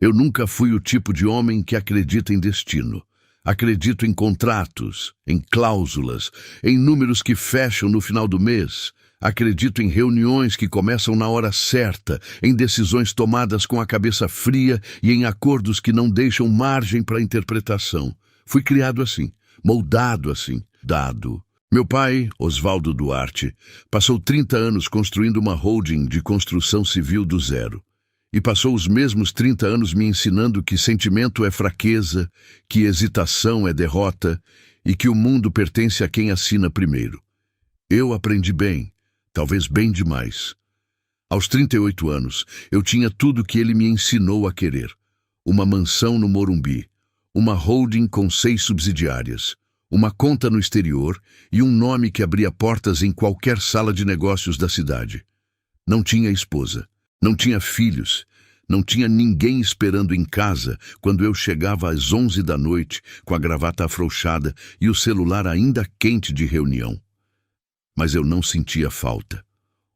Eu nunca fui o tipo de homem que acredita em destino. Acredito em contratos, em cláusulas, em números que fecham no final do mês. Acredito em reuniões que começam na hora certa, em decisões tomadas com a cabeça fria e em acordos que não deixam margem para interpretação. Fui criado assim, moldado assim, dado. Meu pai, Oswaldo Duarte, passou 30 anos construindo uma holding de construção civil do zero. E passou os mesmos 30 anos me ensinando que sentimento é fraqueza, que hesitação é derrota e que o mundo pertence a quem assina primeiro. Eu aprendi bem, talvez bem demais. Aos 38 anos, eu tinha tudo que ele me ensinou a querer. Uma mansão no Morumbi, uma holding com 6 subsidiárias, uma conta no exterior e um nome que abria portas em qualquer sala de negócios da cidade. Não tinha esposa. Não tinha filhos, não tinha ninguém esperando em casa quando eu chegava às 11 da noite com a gravata afrouxada e o celular ainda quente de reunião. Mas eu não sentia falta.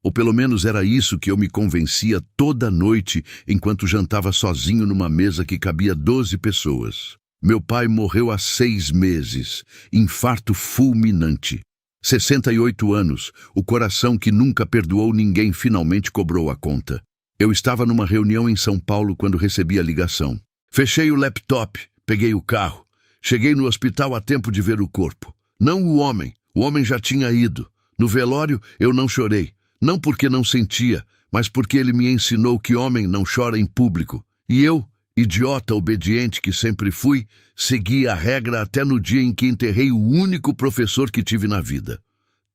Ou pelo menos era isso que eu me convencia toda noite enquanto jantava sozinho numa mesa que cabia 12 pessoas. Meu pai morreu há 6 meses, infarto fulminante. 68 anos, o coração que nunca perdoou ninguém finalmente cobrou a conta. Eu estava numa reunião em São Paulo quando recebi a ligação. Fechei o laptop, peguei o carro. Cheguei no hospital a tempo de ver o corpo. Não o homem já tinha ido. No velório eu não chorei. Não porque não sentia, mas porque ele me ensinou que homem não chora em público. E eu, idiota obediente que sempre fui, segui a regra até no dia em que enterrei o único professor que tive na vida.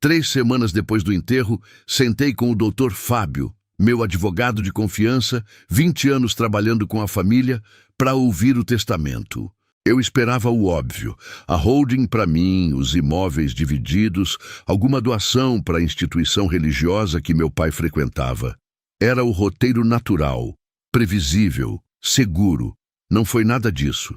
3 semanas depois do enterro, sentei com o Dr. Fábio, meu advogado de confiança, 20 anos trabalhando com a família, para ouvir o testamento. Eu esperava o óbvio, a holding para mim, os imóveis divididos, alguma doação para a instituição religiosa que meu pai frequentava. Era o roteiro natural, previsível, seguro. Não foi nada disso.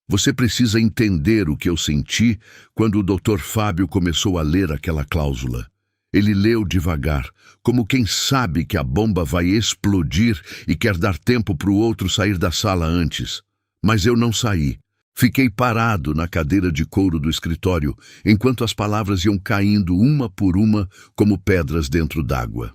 Você precisa entender o que eu senti quando o Dr. Fábio começou a ler aquela cláusula. Ele leu devagar, como quem sabe que a bomba vai explodir e quer dar tempo para o outro sair da sala antes. Mas eu não saí. Fiquei parado na cadeira de couro do escritório, enquanto as palavras iam caindo uma por uma como pedras dentro d'água.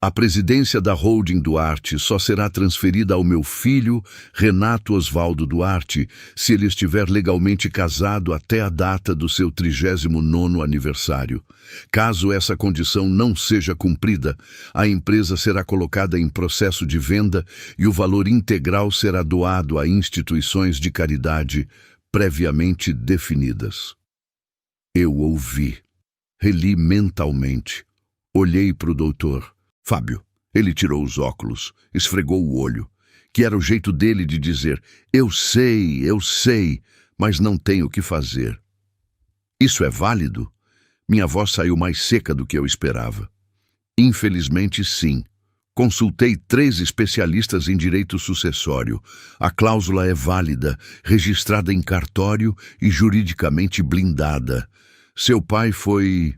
A presidência da holding Duarte só será transferida ao meu filho, Renato Oswaldo Duarte, se ele estiver legalmente casado até a data do seu 39º aniversário. Caso essa condição não seja cumprida, a empresa será colocada em processo de venda e o valor integral será doado a instituições de caridade previamente definidas. Eu ouvi, reli mentalmente, olhei para o doutor. Fábio, ele tirou os óculos, esfregou o olho, que era o jeito dele de dizer, eu sei, mas não tenho o que fazer. Isso é válido? Minha voz saiu mais seca do que eu esperava. Infelizmente, sim. Consultei 3 especialistas em direito sucessório. A cláusula é válida, registrada em cartório e juridicamente blindada. Seu pai foi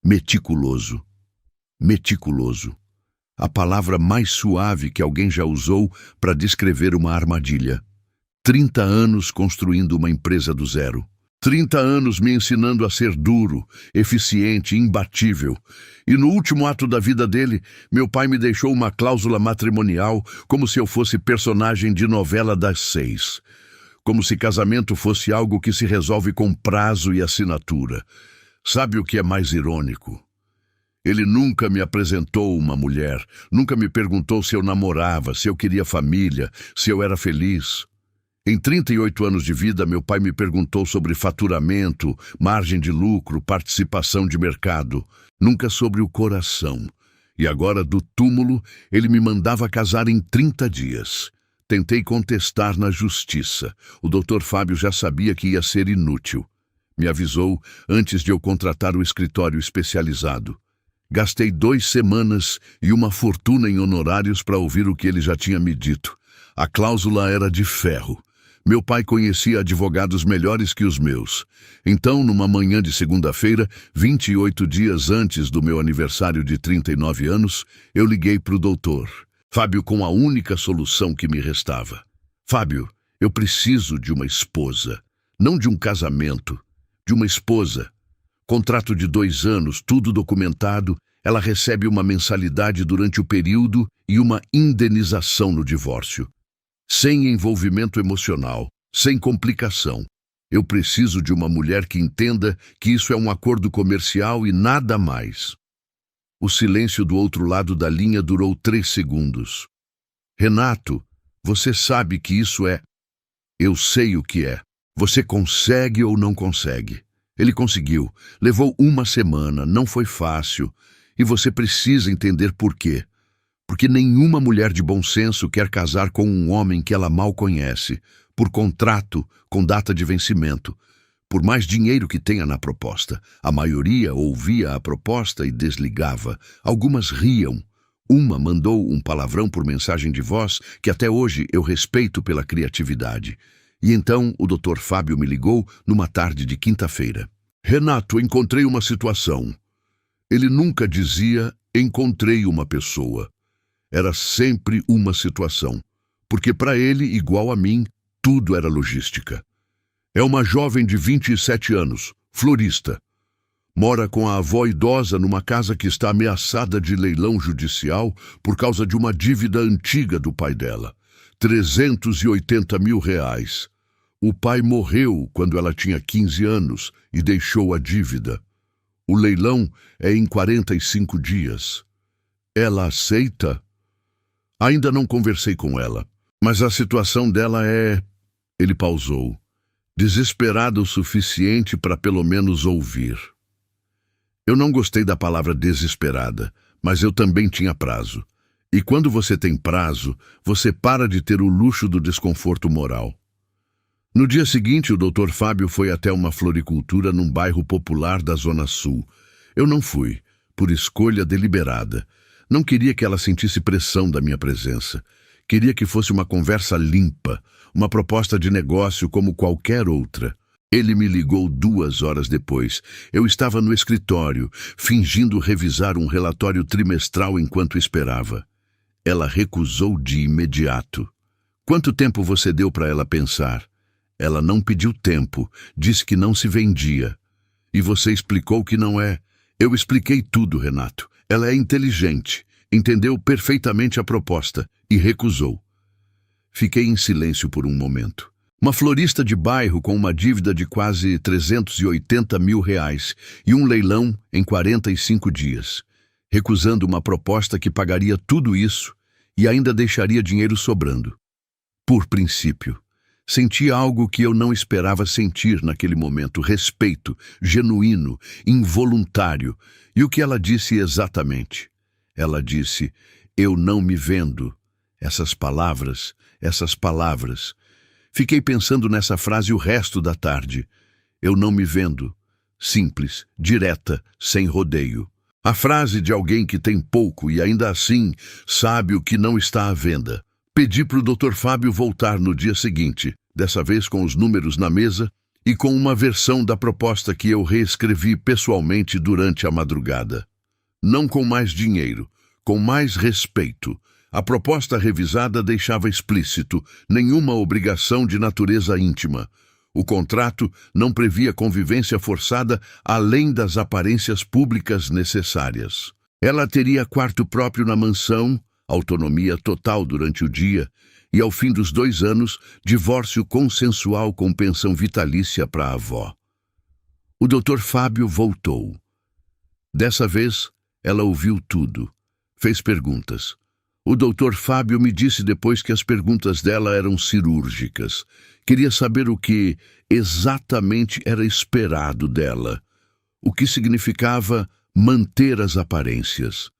meticuloso. Meticuloso. A palavra mais suave que alguém já usou para descrever uma armadilha. 30 anos construindo uma empresa do zero. 30 anos me ensinando a ser duro, eficiente, imbatível. E no último ato da vida dele, meu pai me deixou uma cláusula matrimonial como se eu fosse personagem de novela das 6. Como se casamento fosse algo que se resolve com prazo e assinatura. Sabe o que é mais irônico? Ele nunca me apresentou uma mulher, nunca me perguntou se eu namorava, se eu queria família, se eu era feliz. Em 38 anos de vida, meu pai me perguntou sobre faturamento, margem de lucro, participação de mercado, nunca sobre o coração. E agora, do túmulo, ele me mandava casar em 30 dias. Tentei contestar na justiça. O Dr. Fábio já sabia que ia ser inútil. Me avisou antes de eu contratar o escritório especializado. Gastei 2 semanas e uma fortuna em honorários para ouvir o que ele já tinha me dito. A cláusula era de ferro. Meu pai conhecia advogados melhores que os meus. Então, numa manhã de segunda-feira, 28 dias antes do meu aniversário de 39 anos, eu liguei para o doutor. Fábio com a única solução que me restava. Fábio, eu preciso de uma esposa. Não de um casamento, de uma esposa. Contrato de 2 anos, tudo documentado. Ela recebe uma mensalidade durante o período e uma indenização no divórcio. Sem envolvimento emocional, sem complicação. Eu preciso de uma mulher que entenda que isso é um acordo comercial e nada mais. O silêncio do outro lado da linha durou 3 segundos. Renato, você sabe que isso é... Eu sei o que é. Você consegue ou não consegue? Ele conseguiu. Levou 1 semana, não foi fácil. E você precisa entender por quê. Porque nenhuma mulher de bom senso quer casar com um homem que ela mal conhece, por contrato, com data de vencimento. Por mais dinheiro que tenha na proposta, a maioria ouvia a proposta e desligava. Algumas riam. Uma mandou um palavrão por mensagem de voz que até hoje eu respeito pela criatividade. E então o Dr. Fábio me ligou numa tarde de quinta-feira. Renato, encontrei uma situação. Ele nunca dizia, encontrei uma pessoa. Era sempre uma situação. Porque para ele, igual a mim, tudo era logística. É uma jovem de 27 anos, florista. Mora com a avó idosa numa casa que está ameaçada de leilão judicial por causa de uma dívida antiga do pai dela. 380 mil reais. O pai morreu quando ela tinha 15 anos e deixou a dívida. O leilão é em 45 dias. Ela aceita? Ainda não conversei com ela, mas a situação dela é... Ele pausou, desesperado o suficiente para pelo menos ouvir. Eu não gostei da palavra desesperada, mas eu também tinha prazo. E quando você tem prazo, você para de ter o luxo do desconforto moral. No dia seguinte, o Dr. Fábio foi até uma floricultura num bairro popular da Zona Sul. Eu não fui, por escolha deliberada. Não queria que ela sentisse pressão da minha presença. Queria que fosse uma conversa limpa, uma proposta de negócio como qualquer outra. Ele me ligou 2 horas depois. Eu estava no escritório, fingindo revisar um relatório trimestral enquanto esperava. Ela recusou de imediato. Quanto tempo você deu para ela pensar? Ela não pediu tempo, disse que não se vendia. E você explicou que não é. Eu expliquei tudo, Renato. Ela é inteligente, entendeu perfeitamente a proposta e recusou. Fiquei em silêncio por um momento. Uma florista de bairro com uma dívida de quase 380 mil reais e um leilão em 45 dias, recusando uma proposta que pagaria tudo isso e ainda deixaria dinheiro sobrando. Por princípio. Senti algo que eu não esperava sentir naquele momento, respeito, genuíno, involuntário. E o que ela disse exatamente? Ela disse, eu não me vendo. Essas palavras. Fiquei pensando nessa frase o resto da tarde. Eu não me vendo. Simples, direta, sem rodeio. A frase de alguém que tem pouco e ainda assim sabe o que não está à venda. Pedi para o Dr. Fábio voltar no dia seguinte, dessa vez com os números na mesa e com uma versão da proposta que eu reescrevi pessoalmente durante a madrugada. Não com mais dinheiro, com mais respeito. A proposta revisada deixava explícito nenhuma obrigação de natureza íntima. O contrato não previa convivência forçada além das aparências públicas necessárias. Ela teria quarto próprio na mansão, autonomia total durante o dia e, ao fim dos 2 anos, divórcio consensual com pensão vitalícia para a avó. O Dr. Fábio voltou. Dessa vez, ela ouviu tudo. Fez perguntas. O Dr. Fábio me disse depois que as perguntas dela eram cirúrgicas. Queria saber o que exatamente era esperado dela. O que significava manter as aparências.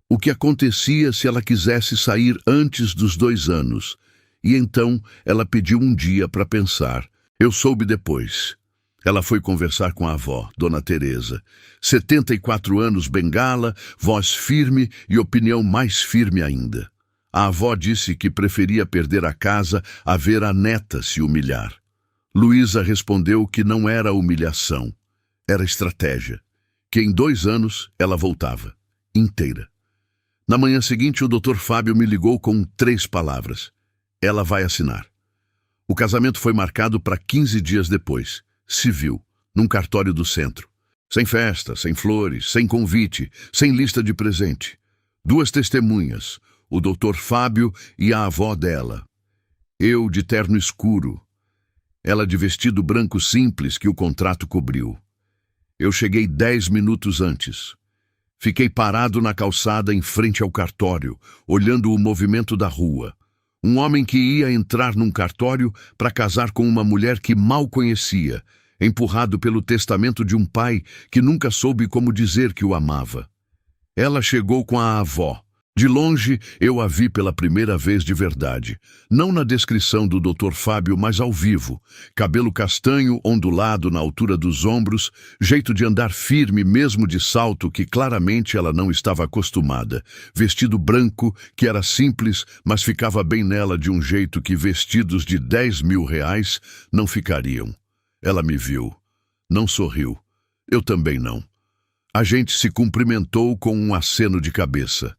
O que acontecia se ela quisesse sair antes dos 2 anos. E então ela pediu um dia para pensar. Eu soube depois. Ela foi conversar com a avó, Dona Teresa. 74 anos, bengala, voz firme e opinião mais firme ainda. A avó disse que preferia perder a casa a ver a neta se humilhar. Luísa respondeu que não era humilhação, era estratégia. Que em 2 anos ela voltava, inteira. Na manhã seguinte, o Dr. Fábio me ligou com 3 palavras. Ela vai assinar. O casamento foi marcado para 15 dias depois, civil, num cartório do centro. Sem festa, sem flores, sem convite, sem lista de presente. 2 testemunhas, o Dr. Fábio e a avó dela. Eu de terno escuro, ela de vestido branco simples que o contrato cobriu. Eu cheguei 10 minutos antes. Fiquei parado na calçada em frente ao cartório, olhando o movimento da rua. Um homem que ia entrar num cartório para casar com uma mulher que mal conhecia, empurrado pelo testamento de um pai que nunca soube como dizer que o amava. Ela chegou com a avó. De longe, eu a vi pela primeira vez de verdade. Não na descrição do Dr. Fábio, mas ao vivo. Cabelo castanho, ondulado na altura dos ombros, jeito de andar firme mesmo de salto que claramente ela não estava acostumada. Vestido branco, que era simples, mas ficava bem nela de um jeito que vestidos de 10 mil reais não ficariam. Ela me viu. Não sorriu. Eu também não. A gente se cumprimentou com um aceno de cabeça,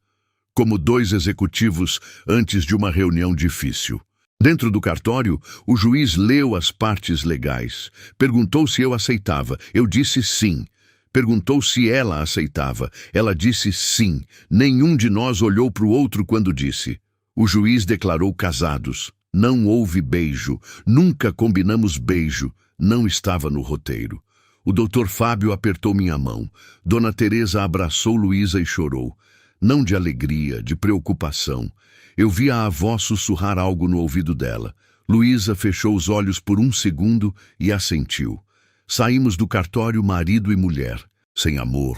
como 2 executivos antes de uma reunião difícil. Dentro do cartório, o juiz leu as partes legais. Perguntou se eu aceitava. Eu disse sim. Perguntou se ela aceitava. Ela disse sim. Nenhum de nós olhou para o outro quando disse. O juiz declarou casados. Não houve beijo. Nunca combinamos beijo. Não estava no roteiro. O Dr. Fábio apertou minha mão. Dona Teresa abraçou Luísa e chorou. Não de alegria, de preocupação. Eu vi a avó sussurrar algo no ouvido dela. Luísa fechou os olhos por 1 segundo e assentiu. Saímos do cartório marido e mulher, sem amor,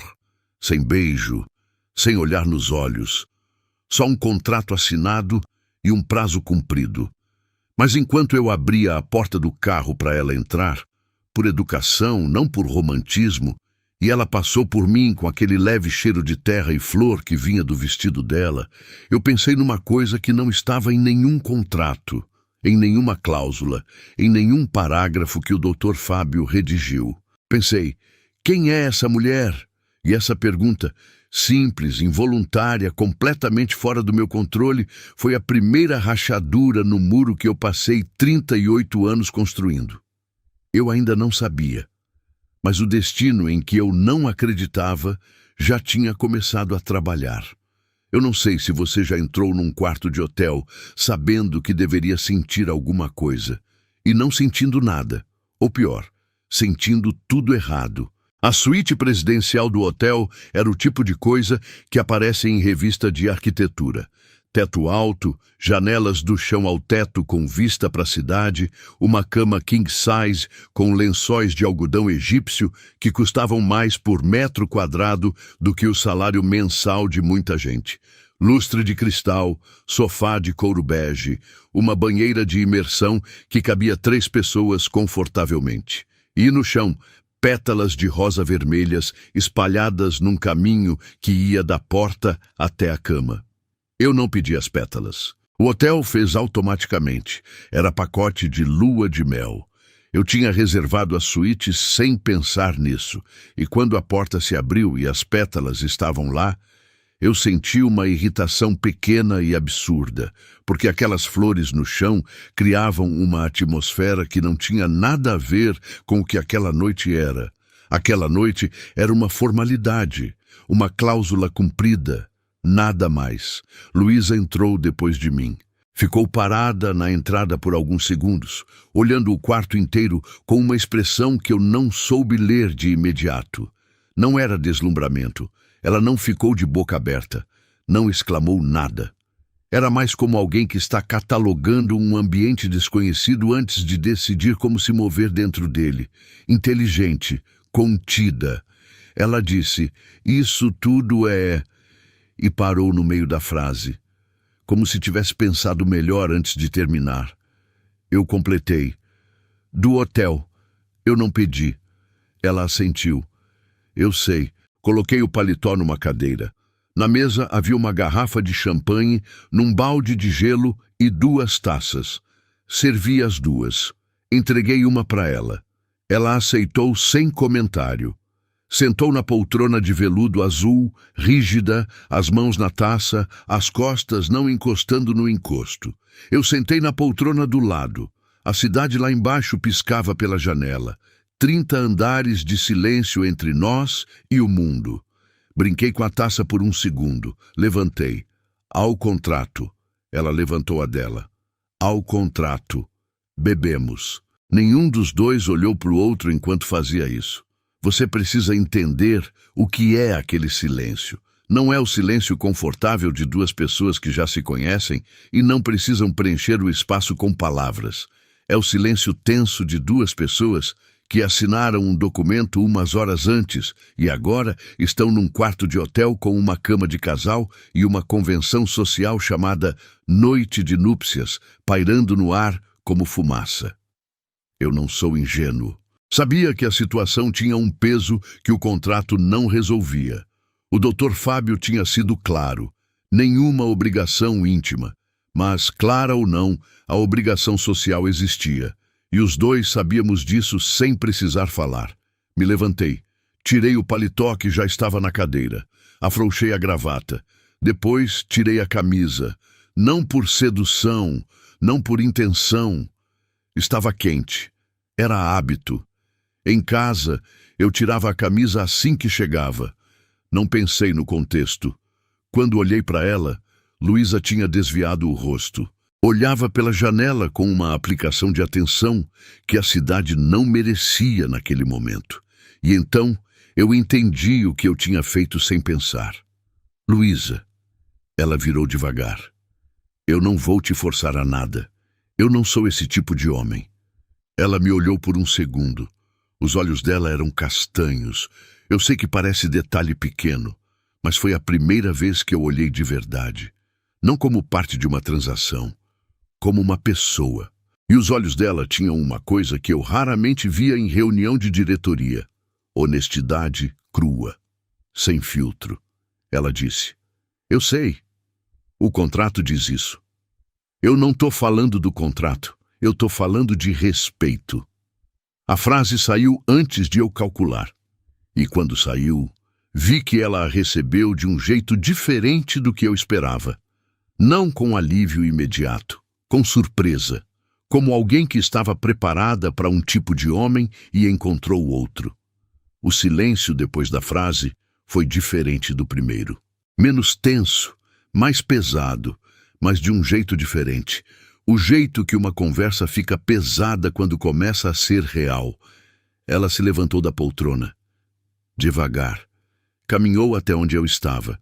sem beijo, sem olhar nos olhos. Só um contrato assinado e um prazo cumprido. Mas enquanto eu abria a porta do carro para ela entrar, por educação, não por romantismo, e ela passou por mim com aquele leve cheiro de terra e flor que vinha do vestido dela, eu pensei numa coisa que não estava em nenhum contrato, em nenhuma cláusula, em nenhum parágrafo que o Dr. Fábio redigiu. Pensei, quem é essa mulher? E essa pergunta, simples, involuntária, completamente fora do meu controle, foi a primeira rachadura no muro que eu passei 38 anos construindo. Eu ainda não sabia. Mas o destino em que eu não acreditava já tinha começado a trabalhar. Eu não sei se você já entrou num quarto de hotel sabendo que deveria sentir alguma coisa e não sentindo nada, ou pior, sentindo tudo errado. A suíte presidencial do hotel era o tipo de coisa que aparece em revista de arquitetura. Teto alto, janelas do chão ao teto com vista para a cidade, uma cama king size com lençóis de algodão egípcio que custavam mais por metro quadrado do que o salário mensal de muita gente. Lustre de cristal, sofá de couro bege, uma banheira de imersão que cabia 3 pessoas confortavelmente. E no chão, pétalas de rosa vermelhas espalhadas num caminho que ia da porta até a cama. Eu não pedi as pétalas. O hotel fez automaticamente. Era pacote de lua de mel. Eu tinha reservado a suíte sem pensar nisso. E quando a porta se abriu e as pétalas estavam lá, eu senti uma irritação pequena e absurda, porque aquelas flores no chão criavam uma atmosfera que não tinha nada a ver com o que aquela noite era. Aquela noite era uma formalidade, uma cláusula cumprida. Nada mais. Luísa entrou depois de mim. Ficou parada na entrada por alguns segundos, olhando o quarto inteiro com uma expressão que eu não soube ler de imediato. Não era deslumbramento. Ela não ficou de boca aberta. Não exclamou nada. Era mais como alguém que está catalogando um ambiente desconhecido antes de decidir como se mover dentro dele. Inteligente, contida. Ela disse, isso tudo é... E parou no meio da frase, como se tivesse pensado melhor antes de terminar. Eu completei. Do hotel. Eu não pedi. Ela assentiu. Eu sei. Coloquei o paletó numa cadeira. Na mesa havia uma garrafa de champanhe, num balde de gelo e 2 taças. Servi as 2. Entreguei uma para ela. Ela aceitou sem comentário. Sentou na poltrona de veludo azul, rígida, as mãos na taça, as costas não encostando no encosto. Eu sentei na poltrona do lado. A cidade lá embaixo piscava pela janela. 30 andares de silêncio entre nós e o mundo. Brinquei com a taça por um segundo. Levantei. Ao contrato. Ela levantou a dela. Ao contrato. Bebemos. Nenhum dos dois olhou para o outro enquanto fazia isso. Você precisa entender o que é aquele silêncio. Não é o silêncio confortável de duas pessoas que já se conhecem e não precisam preencher o espaço com palavras. É o silêncio tenso de duas pessoas que assinaram um documento umas horas antes e agora estão num quarto de hotel com uma cama de casal e uma convenção social chamada Noite de Núpcias, pairando no ar como fumaça. Eu não sou ingênuo. Sabia que a situação tinha um peso que o contrato não resolvia. O Dr. Fábio tinha sido claro. Nenhuma obrigação íntima. Mas, clara ou não, a obrigação social existia. E os dois sabíamos disso sem precisar falar. Me levantei. Tirei o paletó que já estava na cadeira. Afrouxei a gravata. Depois tirei a camisa. Não por sedução, não por intenção. Estava quente. Era hábito. Em casa, eu tirava a camisa assim que chegava. Não pensei no contexto. Quando olhei para ela, Luísa tinha desviado o rosto. Olhava pela janela com uma aplicação de atenção que a cidade não merecia naquele momento. E então eu entendi o que eu tinha feito sem pensar. Luísa, ela virou devagar. Eu não vou te forçar a nada. Eu não sou esse tipo de homem. Ela me olhou por um segundo. Os olhos dela eram castanhos. Eu sei que parece detalhe pequeno, mas foi a primeira vez que eu olhei de verdade. Não como parte de uma transação, como uma pessoa. E os olhos dela tinham uma coisa que eu raramente via em reunião de diretoria. Honestidade crua, sem filtro. Ela disse, eu sei. O contrato diz isso. Eu não estou falando do contrato, eu estou falando de respeito. A frase saiu antes de eu calcular. E quando saiu, vi que ela a recebeu de um jeito diferente do que eu esperava. Não com alívio imediato, com surpresa, como alguém que estava preparada para um tipo de homem e encontrou outro. O silêncio depois da frase foi diferente do primeiro. Menos tenso, mais pesado, mas de um jeito diferente. O jeito que uma conversa fica pesada quando começa a ser real. Ela se levantou da poltrona. Devagar. Caminhou até onde eu estava.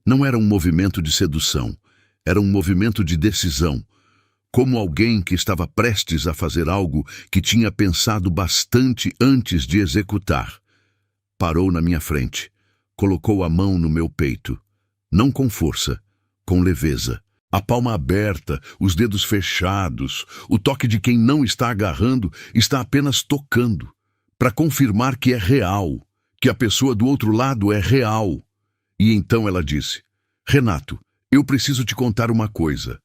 Não era um movimento de sedução. Era um movimento de decisão. Como alguém que estava prestes a fazer algo que tinha pensado bastante antes de executar. Parou na minha frente. Colocou a mão no meu peito. Não com força, com leveza. A palma aberta, os dedos fechados, o toque de quem não está agarrando, está apenas tocando, para confirmar que é real, que a pessoa do outro lado é real. E então ela disse, Renato, eu preciso te contar uma coisa.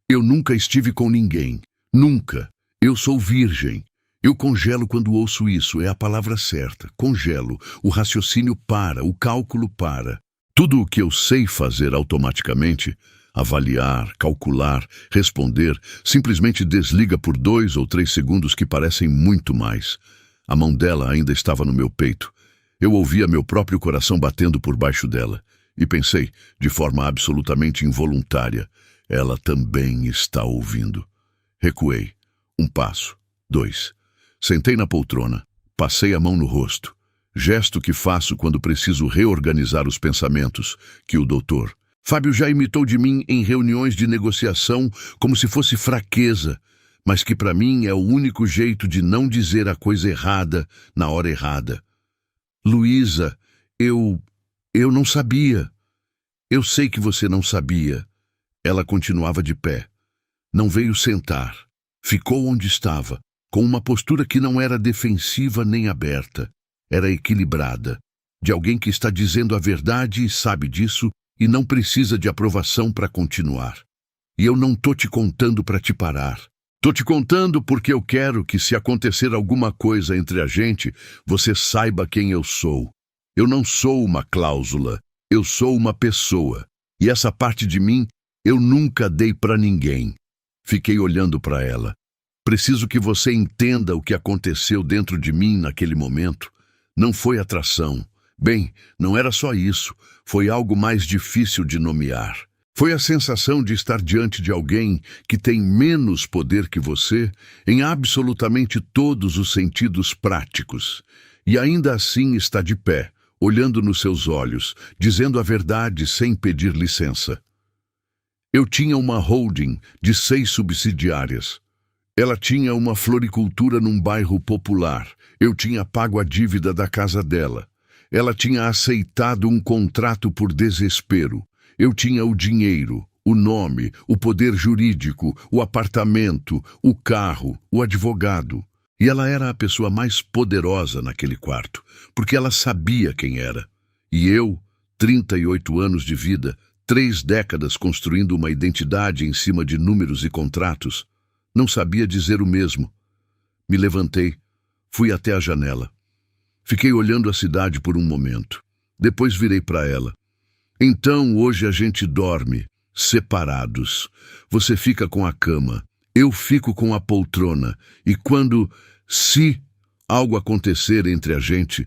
Eu nunca estive com ninguém, nunca. Eu sou virgem. Eu congelo quando ouço isso, é a palavra certa, congelo. O raciocínio para, o cálculo para. Tudo o que eu sei fazer automaticamente, avaliar, calcular, responder, simplesmente desliga por 2 ou 3 segundos que parecem muito mais. A mão dela ainda estava no meu peito. Eu ouvia meu próprio coração batendo por baixo dela. E pensei, de forma absolutamente involuntária, ela também está ouvindo. Recuei. 1 passo. 2. Sentei na poltrona. Passei a mão no rosto. Gesto que faço quando preciso reorganizar os pensamentos, que o doutor Fábio já imitou de mim em reuniões de negociação como se fosse fraqueza, mas que para mim é o único jeito de não dizer a coisa errada na hora errada. Luísa, eu não sabia. Eu sei que você não sabia. Ela continuava de pé. Não veio sentar. Ficou onde estava, com uma postura que não era defensiva nem aberta. Era equilibrada, de alguém que está dizendo a verdade e sabe disso, e não precisa de aprovação para continuar. E eu não tô te contando para te parar. Tô te contando porque eu quero que, se acontecer alguma coisa entre a gente, você saiba quem eu sou. Eu não sou uma cláusula, eu sou uma pessoa. E essa parte de mim eu nunca dei para ninguém. Fiquei olhando para ela. Preciso que você entenda o que aconteceu dentro de mim naquele momento. Não foi atração. Bem, não era só isso. Foi algo mais difícil de nomear. Foi a sensação de estar diante de alguém que tem menos poder que você em absolutamente todos os sentidos práticos. E ainda assim está de pé, olhando nos seus olhos, dizendo a verdade sem pedir licença. Eu tinha uma holding de 6 subsidiárias. Ela tinha uma floricultura num bairro popular. Eu tinha pago a dívida da casa dela. Ela tinha aceitado um contrato por desespero. Eu tinha o dinheiro, o nome, o poder jurídico, o apartamento, o carro, o advogado. E ela era a pessoa mais poderosa naquele quarto, porque ela sabia quem era. E eu, 38 anos de vida, 3 décadas construindo uma identidade em cima de números e contratos, não sabia dizer o mesmo. Me levantei, fui até a janela. Fiquei olhando a cidade por um momento. Depois virei para ela. Então, hoje a gente dorme, separados. Você fica com a cama, eu fico com a poltrona. E se algo acontecer entre a gente,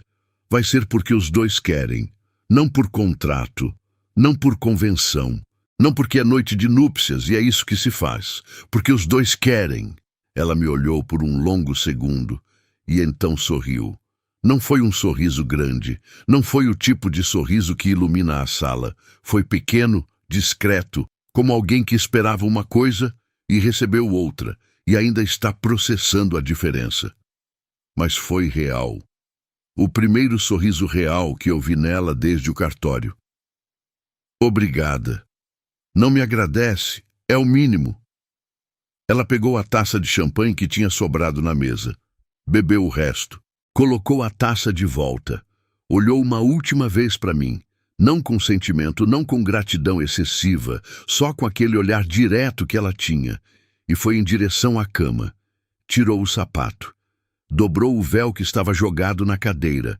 vai ser porque os dois querem. Não por contrato, não por convenção. Não porque é noite de núpcias e é isso que se faz. Porque os dois querem. Ela me olhou por um longo segundo e então sorriu. Não foi um sorriso grande, não foi o tipo de sorriso que ilumina a sala. Foi pequeno, discreto, como alguém que esperava uma coisa e recebeu outra, e ainda está processando a diferença. Mas foi real. O primeiro sorriso real que eu vi nela desde o cartório. Obrigada. Não me agradece, é o mínimo. Ela pegou a taça de champanhe que tinha sobrado na mesa. Bebeu o resto. Colocou a taça de volta. Olhou uma última vez para mim. Não com sentimento, não com gratidão excessiva, só com aquele olhar direto que ela tinha. E foi em direção à cama. Tirou o sapato. Dobrou o véu que estava jogado na cadeira.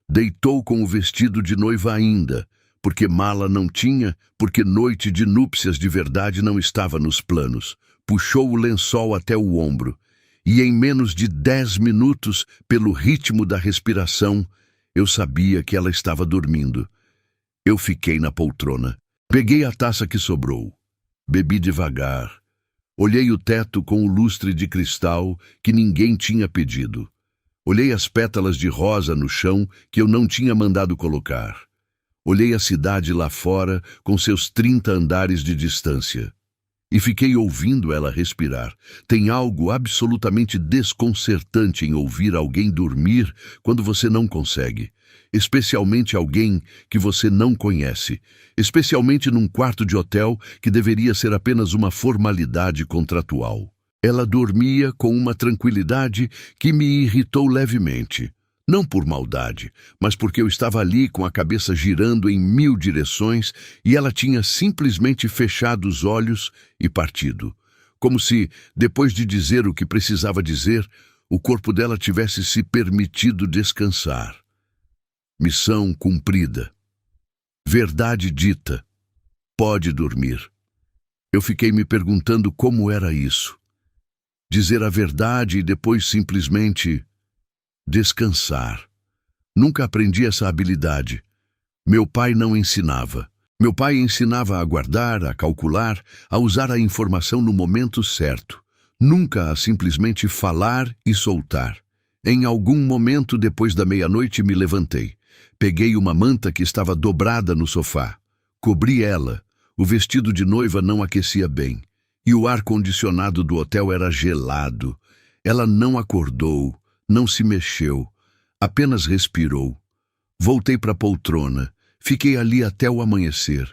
Deitou com o vestido de noiva ainda, porque mala não tinha, porque noite de núpcias de verdade não estava nos planos. Puxou o lençol até o ombro. E em menos de 10 minutos, pelo ritmo da respiração, eu sabia que ela estava dormindo. Eu fiquei na poltrona. Peguei a taça que sobrou. Bebi devagar. Olhei o teto com o lustre de cristal que ninguém tinha pedido. Olhei as pétalas de rosa no chão que eu não tinha mandado colocar. Olhei a cidade lá fora com seus 30 andares de distância. E fiquei ouvindo ela respirar. Tem algo absolutamente desconcertante em ouvir alguém dormir quando você não consegue. Especialmente alguém que você não conhece. Especialmente num quarto de hotel que deveria ser apenas uma formalidade contratual. Ela dormia com uma tranquilidade que me irritou levemente. Não por maldade, mas porque eu estava ali com a cabeça girando em 1000 direções e ela tinha simplesmente fechado os olhos e partido. Como se, depois de dizer o que precisava dizer, o corpo dela tivesse se permitido descansar. Missão cumprida. Verdade dita. Pode dormir. Eu fiquei me perguntando como era isso. Dizer a verdade e depois simplesmente descansar. Nunca aprendi essa habilidade. Meu pai não ensinava. Meu pai ensinava a guardar, a calcular, a usar a informação no momento certo. Nunca a simplesmente falar e soltar. Em algum momento depois da meia-noite me levantei. Peguei uma manta que estava dobrada no sofá. Cobri ela. O vestido de noiva não aquecia bem. E o ar-condicionado do hotel era gelado. Ela não acordou. Não se mexeu, apenas respirou. Voltei para a poltrona, fiquei ali até o amanhecer.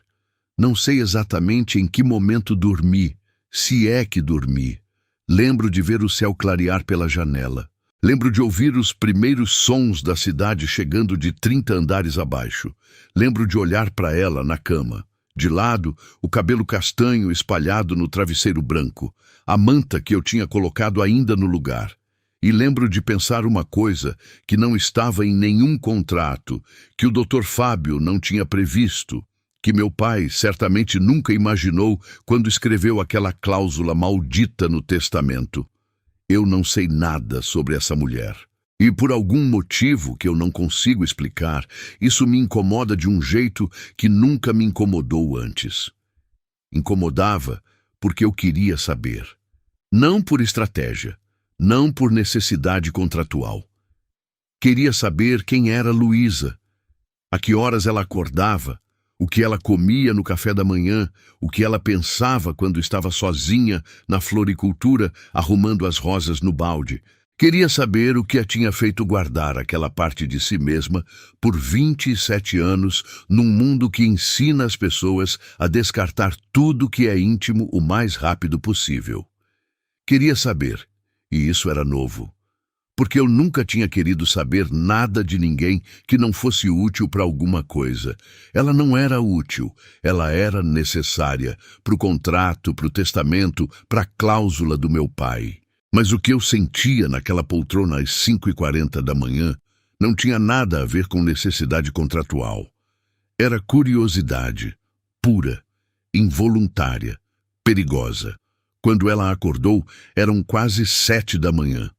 Não sei exatamente em que momento dormi, se é que dormi. Lembro de ver o céu clarear pela janela. Lembro de ouvir os primeiros sons da cidade chegando de 30 andares abaixo. Lembro de olhar para ela na cama. De lado, o cabelo castanho espalhado no travesseiro branco. A manta que eu tinha colocado ainda no lugar. E lembro de pensar uma coisa que não estava em nenhum contrato, que o Dr. Fábio não tinha previsto, que meu pai certamente nunca imaginou quando escreveu aquela cláusula maldita no testamento. Eu não sei nada sobre essa mulher. E por algum motivo que eu não consigo explicar, isso me incomoda de um jeito que nunca me incomodou antes. Incomodava porque eu queria saber. Não por estratégia, não por necessidade contratual. Queria saber quem era Luísa, a que horas ela acordava, o que ela comia no café da manhã, o que ela pensava quando estava sozinha na floricultura arrumando as rosas no balde. Queria saber o que a tinha feito guardar aquela parte de si mesma por 27 anos num mundo que ensina as pessoas a descartar tudo que é íntimo o mais rápido possível. Queria saber, e isso era novo, porque eu nunca tinha querido saber nada de ninguém que não fosse útil para alguma coisa. Ela não era útil, ela era necessária para o contrato, para o testamento, para a cláusula do meu pai. Mas o que eu sentia naquela poltrona às 5h40 da manhã não tinha nada a ver com necessidade contratual. Era curiosidade, pura, involuntária, perigosa. Quando ela acordou, eram quase 7 da manhã.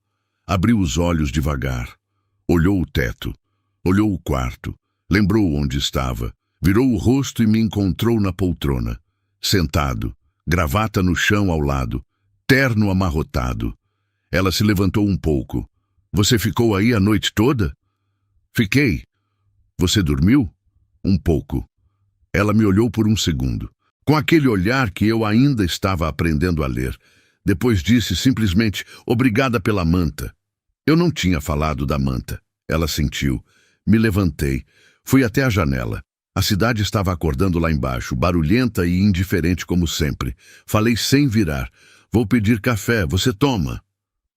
Abriu os olhos devagar, olhou o teto, olhou o quarto, lembrou onde estava, virou o rosto e me encontrou na poltrona, sentado, gravata no chão ao lado, terno amarrotado. Ela se levantou um pouco. Você ficou aí a noite toda? Fiquei. Você dormiu? Um pouco. Ela me olhou por um segundo, com aquele olhar que eu ainda estava aprendendo a ler. Depois disse simplesmente, obrigada pela manta. Eu não tinha falado da manta. Ela sentiu. Me levantei. Fui até a janela. A cidade estava acordando lá embaixo, barulhenta e indiferente como sempre. Falei sem virar. Vou pedir café, você toma?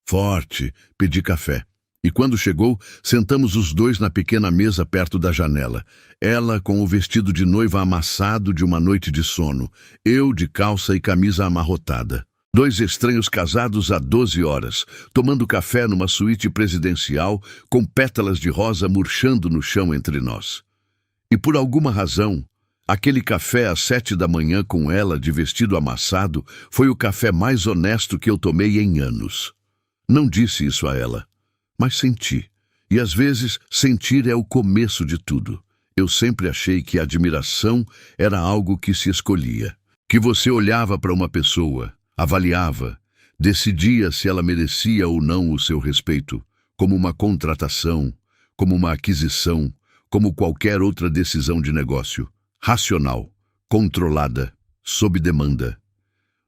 Forte, pedi café. E quando chegou, sentamos os dois na pequena mesa perto da janela. Ela com o vestido de noiva amassado de uma noite de sono. Eu de calça e camisa amarrotada. Dois estranhos casados há 12 horas, tomando café numa suíte presidencial, com pétalas de rosa murchando no chão entre nós. E por alguma razão, aquele café às 7 da manhã com ela de vestido amassado foi o café mais honesto que eu tomei em anos. Não disse isso a ela, mas senti. E às vezes, sentir é o começo de tudo. Eu sempre achei que a admiração era algo que se escolhia. Que você olhava para uma pessoa, avaliava, decidia se ela merecia ou não o seu respeito, como uma contratação, como uma aquisição, como qualquer outra decisão de negócio. Racional, controlada, sob demanda.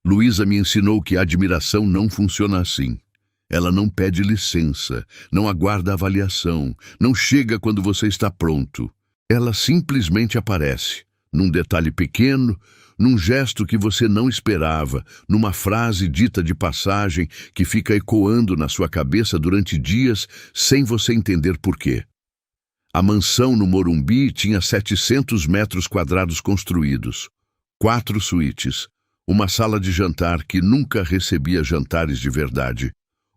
Luísa me ensinou que a admiração não funciona assim. Ela não pede licença, não aguarda avaliação, não chega quando você está pronto. Ela simplesmente aparece, num detalhe pequeno, num gesto que você não esperava, numa frase dita de passagem que fica ecoando na sua cabeça durante dias sem você entender por quê. A mansão no Morumbi tinha 700 metros quadrados construídos, 4 suítes, uma sala de jantar que nunca recebia jantares de verdade,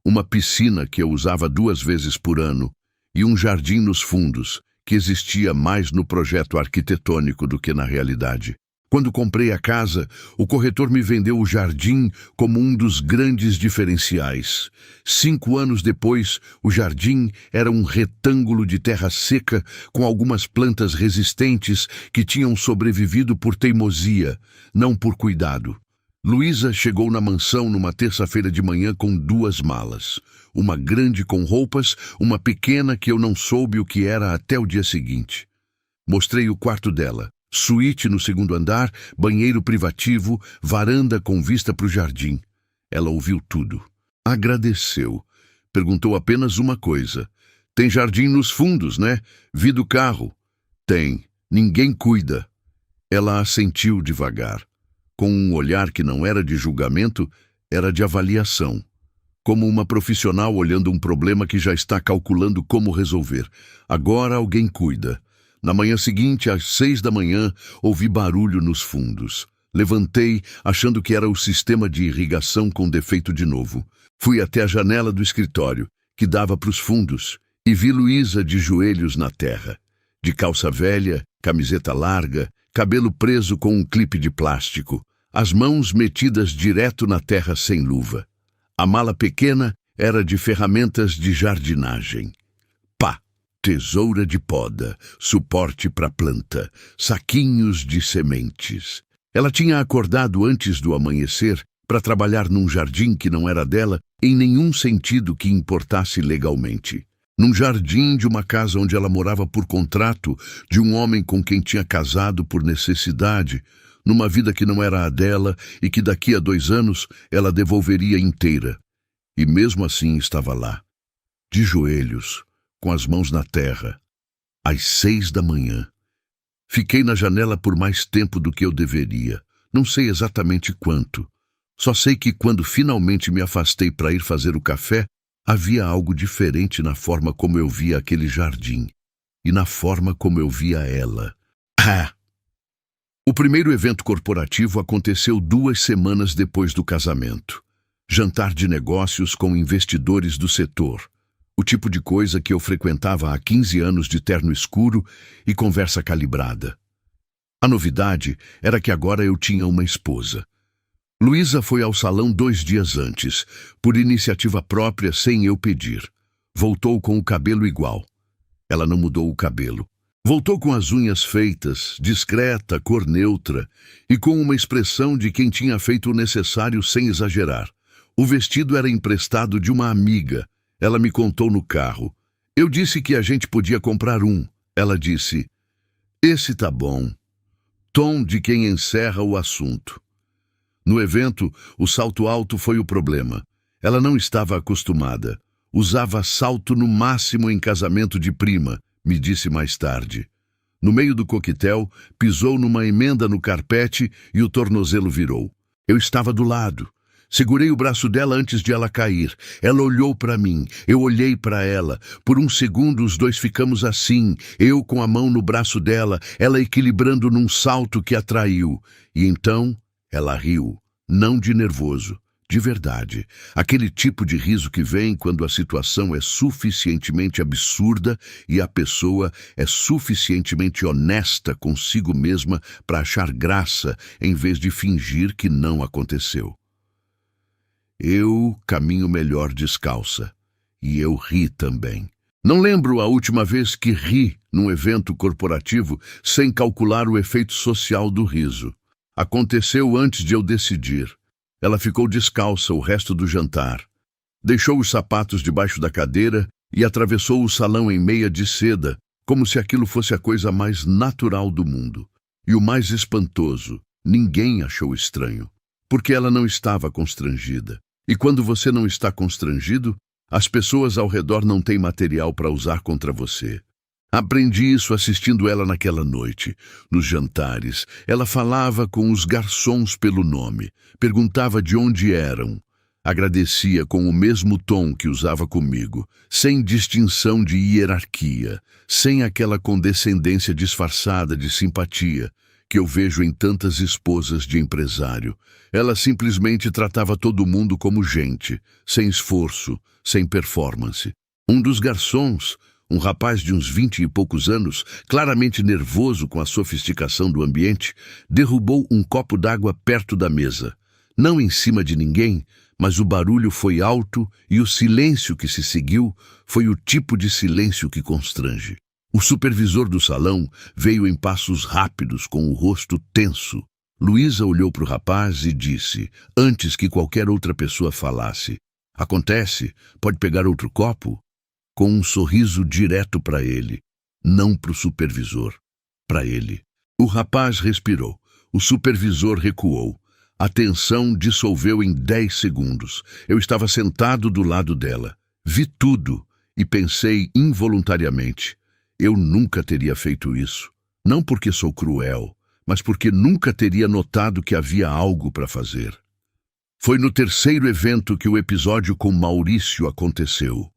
uma piscina que eu usava 2 vezes por ano e um jardim nos fundos, que existia mais no projeto arquitetônico do que na realidade. Quando comprei a casa, o corretor me vendeu o jardim como um dos grandes diferenciais. 5 anos depois, o jardim era um retângulo de terra seca com algumas plantas resistentes que tinham sobrevivido por teimosia, não por cuidado. Luísa chegou na mansão numa terça-feira de manhã com 2 malas. Uma grande com roupas, uma pequena que eu não soube o que era até o dia seguinte. Mostrei o quarto dela. Suíte no 2º andar, banheiro privativo, varanda com vista para o jardim. Ela ouviu tudo. Agradeceu. Perguntou apenas uma coisa. Tem jardim nos fundos, né? Vi do carro. Tem. Ninguém cuida. Ela assentiu devagar. Com um olhar que não era de julgamento, era de avaliação. Como uma profissional olhando um problema que já está calculando como resolver. Agora alguém cuida. Na manhã seguinte, às 6 da manhã, ouvi barulho nos fundos. Levantei, achando que era o sistema de irrigação com defeito de novo. Fui até a janela do escritório. que dava para os fundos, e vi Luísa de joelhos na terra, de calça velha, camiseta larga, cabelo preso com um clipe de plástico, as mãos metidas direto na terra sem luva. A mala pequena era de ferramentas de jardinagem. Pá! Tesoura de poda, suporte para planta, saquinhos de sementes. Ela tinha acordado antes do amanhecer para trabalhar num jardim que não era dela em nenhum sentido que importasse legalmente. Num jardim de uma casa onde ela morava por contrato de um homem com quem tinha casado por necessidade, numa vida que não era a dela e que daqui a 2 anos ela devolveria inteira. E mesmo assim estava lá, de joelhos, com as mãos na terra, às 6 da manhã. Fiquei na janela por mais tempo do que eu deveria. Não sei exatamente quanto. Só sei que quando finalmente me afastei para ir fazer o café, havia algo diferente na forma como eu via aquele jardim e na forma como eu via ela. O primeiro evento corporativo aconteceu 2 semanas depois do casamento. Jantar de negócios com investidores do setor. O tipo de coisa que eu frequentava há 15 anos de terno escuro e conversa calibrada. A novidade era que agora eu tinha uma esposa. Luísa foi ao salão 2 dias antes, por iniciativa própria, sem eu pedir. Voltou com o cabelo igual. Ela não mudou o cabelo. Voltou com as unhas feitas, discreta, cor neutra, e com uma expressão de quem tinha feito o necessário sem exagerar. O vestido era emprestado de uma amiga. Ela me contou no carro. Eu disse que a gente podia comprar um. Ela disse, esse tá bom. Tom de quem encerra o assunto. No evento, o salto alto foi o problema. Ela não estava acostumada. Usava salto no máximo em casamento de prima, me disse mais tarde. No meio do coquetel, pisou numa emenda no carpete e o tornozelo virou. Eu estava do lado. Segurei o braço dela antes de ela cair. Ela olhou para mim, eu olhei para ela. Por um segundo os dois ficamos assim, eu com a mão no braço dela, ela equilibrando num salto que atraiu. E então ela riu, não de nervoso, de verdade. Aquele tipo de riso que vem quando a situação é suficientemente absurda e a pessoa é suficientemente honesta consigo mesma para achar graça em vez de fingir que não aconteceu. Eu caminho melhor descalça. E eu ri também. Não lembro a última vez que ri num evento corporativo sem calcular o efeito social do riso. Aconteceu antes de eu decidir. Ela ficou descalça o resto do jantar. Deixou os sapatos debaixo da cadeira e atravessou o salão em meia de seda, como se aquilo fosse a coisa mais natural do mundo. E o mais espantoso, ninguém achou estranho, porque ela não estava constrangida. E quando você não está constrangido, as pessoas ao redor não têm material para usar contra você. Aprendi isso assistindo ela naquela noite. Nos jantares, ela falava com os garçons pelo nome, perguntava de onde eram. Agradecia com o mesmo tom que usava comigo, sem distinção de hierarquia, sem aquela condescendência disfarçada de simpatia que eu vejo em tantas esposas de empresário. Ela simplesmente tratava todo mundo como gente, sem esforço, sem performance. Um dos garçons, um rapaz de uns 20 e poucos anos, claramente nervoso com a sofisticação do ambiente, derrubou um copo d'água perto da mesa. Não em cima de ninguém, mas o barulho foi alto e o silêncio que se seguiu foi o tipo de silêncio que constrange. O supervisor do salão veio em passos rápidos com o rosto tenso. Luísa olhou para o rapaz e disse, antes que qualquer outra pessoa falasse, acontece, pode pegar outro copo? Com um sorriso direto para ele, não para o supervisor, para ele. O rapaz respirou, o supervisor recuou. A tensão dissolveu em 10 segundos. Eu estava sentado do lado dela. Vi tudo e pensei involuntariamente, eu nunca teria feito isso. Não porque sou cruel, mas porque nunca teria notado que havia algo para fazer. Foi no terceiro evento que o episódio com Maurício aconteceu.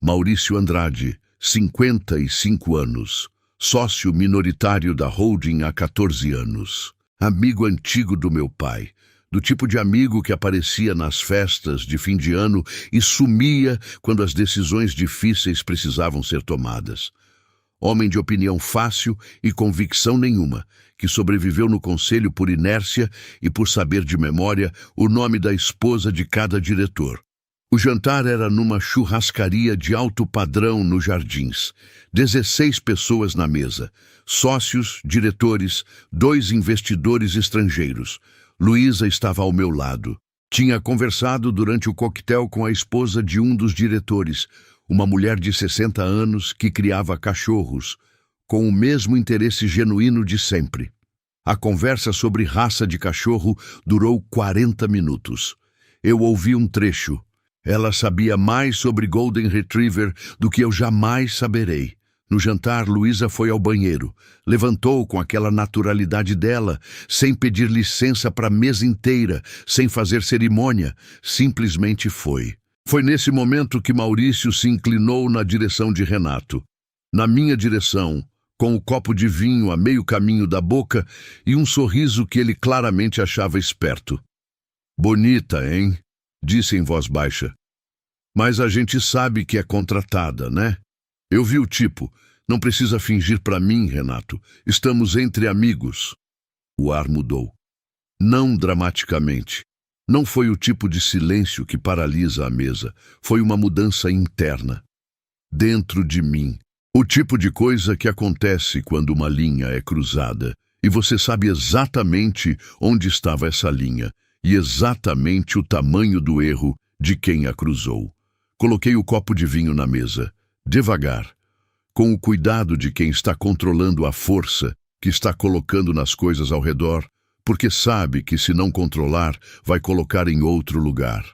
Maurício Andrade, 55 anos, sócio minoritário da holding há 14 anos, amigo antigo do meu pai. do tipo de amigo que aparecia nas festas de fim de ano e sumia quando as decisões difíceis precisavam ser tomadas. Homem de opinião fácil e convicção nenhuma, que sobreviveu no conselho por inércia e por saber de memória o nome da esposa de cada diretor. O jantar era numa churrascaria de alto padrão nos Jardins. 16 pessoas na mesa, sócios, diretores, 2 investidores estrangeiros. Luísa estava ao meu lado. Tinha conversado durante o coquetel com a esposa de um dos diretores, uma mulher de 60 anos que criava cachorros, com o mesmo interesse genuíno de sempre. A conversa sobre raça de cachorro durou 40 minutos. Eu ouvi um trecho. Ela sabia mais sobre Golden Retriever do que eu jamais saberei. No jantar, Luísa foi ao banheiro. Levantou com aquela naturalidade dela, sem pedir licença para a mesa inteira, sem fazer cerimônia. Simplesmente foi. Foi nesse momento que Maurício se inclinou na direção de Renato. Na minha direção, com o copo de vinho a meio caminho da boca e um sorriso que ele claramente achava esperto. "Bonita, hein?" disse em voz baixa. "Mas a gente sabe que é contratada, né? Eu vi o tipo. Não precisa fingir para mim, Renato. Estamos entre amigos." O ar mudou. Não dramaticamente. Não foi o tipo de silêncio que paralisa a mesa. Foi uma mudança interna. Dentro de mim. O tipo de coisa que acontece quando uma linha é cruzada. E você sabe exatamente onde estava essa linha. E exatamente o tamanho do erro de quem a cruzou. Coloquei o copo de vinho na mesa, devagar, com o cuidado de quem está controlando a força que está colocando nas coisas ao redor, porque sabe que se não controlar, vai colocar em outro lugar.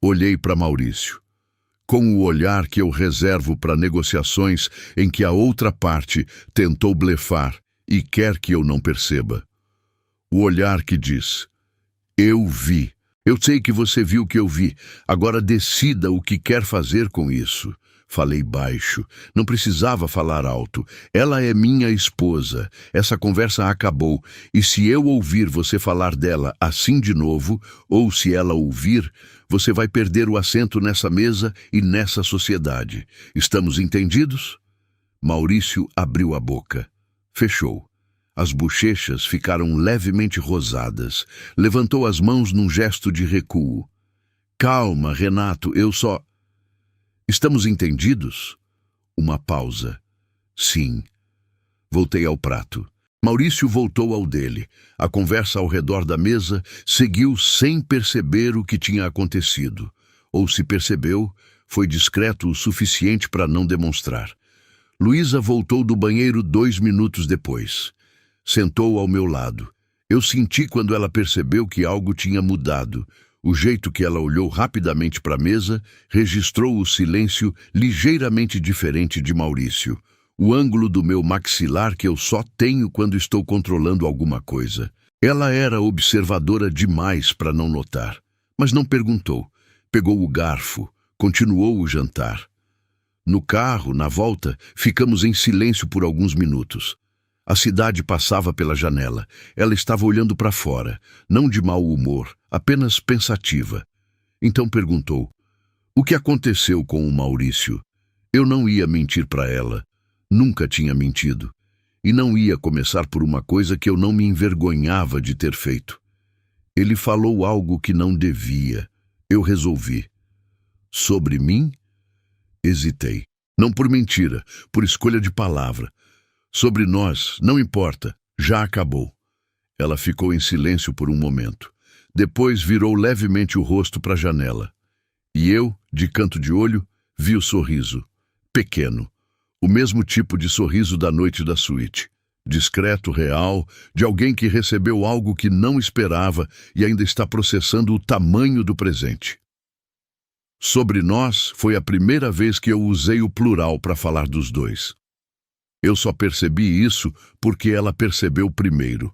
Olhei para Maurício, com o olhar que eu reservo para negociações em que a outra parte tentou blefar e quer que eu não perceba. O olhar que diz: "Eu vi. Eu sei que você viu o que eu vi. Agora decida o que quer fazer com isso." Falei baixo. Não precisava falar alto. Ela é minha esposa. Essa conversa acabou. E se eu ouvir você falar dela assim de novo, ou se ela ouvir, você vai perder o assento nessa mesa e nessa sociedade. Estamos entendidos? Maurício abriu a boca. Fechou. As bochechas ficaram levemente rosadas. Levantou as mãos num gesto de recuo. "Calma, Renato, eu só..." "Estamos entendidos?" Uma pausa. "Sim." Voltei ao prato. Maurício voltou ao dele. A conversa ao redor da mesa seguiu sem perceber o que tinha acontecido. Ou se percebeu, foi discreto o suficiente para não demonstrar. Luísa voltou do banheiro 2 minutos depois. Sentou ao meu lado. Eu senti quando ela percebeu que algo tinha mudado. O jeito que ela olhou rapidamente para a mesa registrou o silêncio ligeiramente diferente de Maurício. O ângulo do meu maxilar que eu só tenho quando estou controlando alguma coisa. Ela era observadora demais para não notar, mas não perguntou. Pegou o garfo, continuou o jantar. No carro, na volta, ficamos em silêncio por alguns minutos. A cidade passava pela janela. Ela estava olhando para fora, não de mau humor, apenas pensativa. Então perguntou: "O que aconteceu com o Maurício?" Eu não ia mentir para ela. Nunca tinha mentido. E não ia começar por uma coisa que eu não me envergonhava de ter feito. Ele falou algo que não devia. Eu resolvi. Sobre mim? Hesitei. Não por mentira, por escolha de palavra. Sobre nós, não importa, já acabou. Ela ficou em silêncio por um momento. Depois virou levemente o rosto para a janela. E eu, de canto de olho, vi o sorriso. Pequeno. O mesmo tipo de sorriso da noite da suíte. Discreto, real, de alguém que recebeu algo que não esperava e ainda está processando o tamanho do presente. Sobre nós foi a primeira vez que eu usei o plural para falar dos dois. Eu só percebi isso porque ela percebeu primeiro.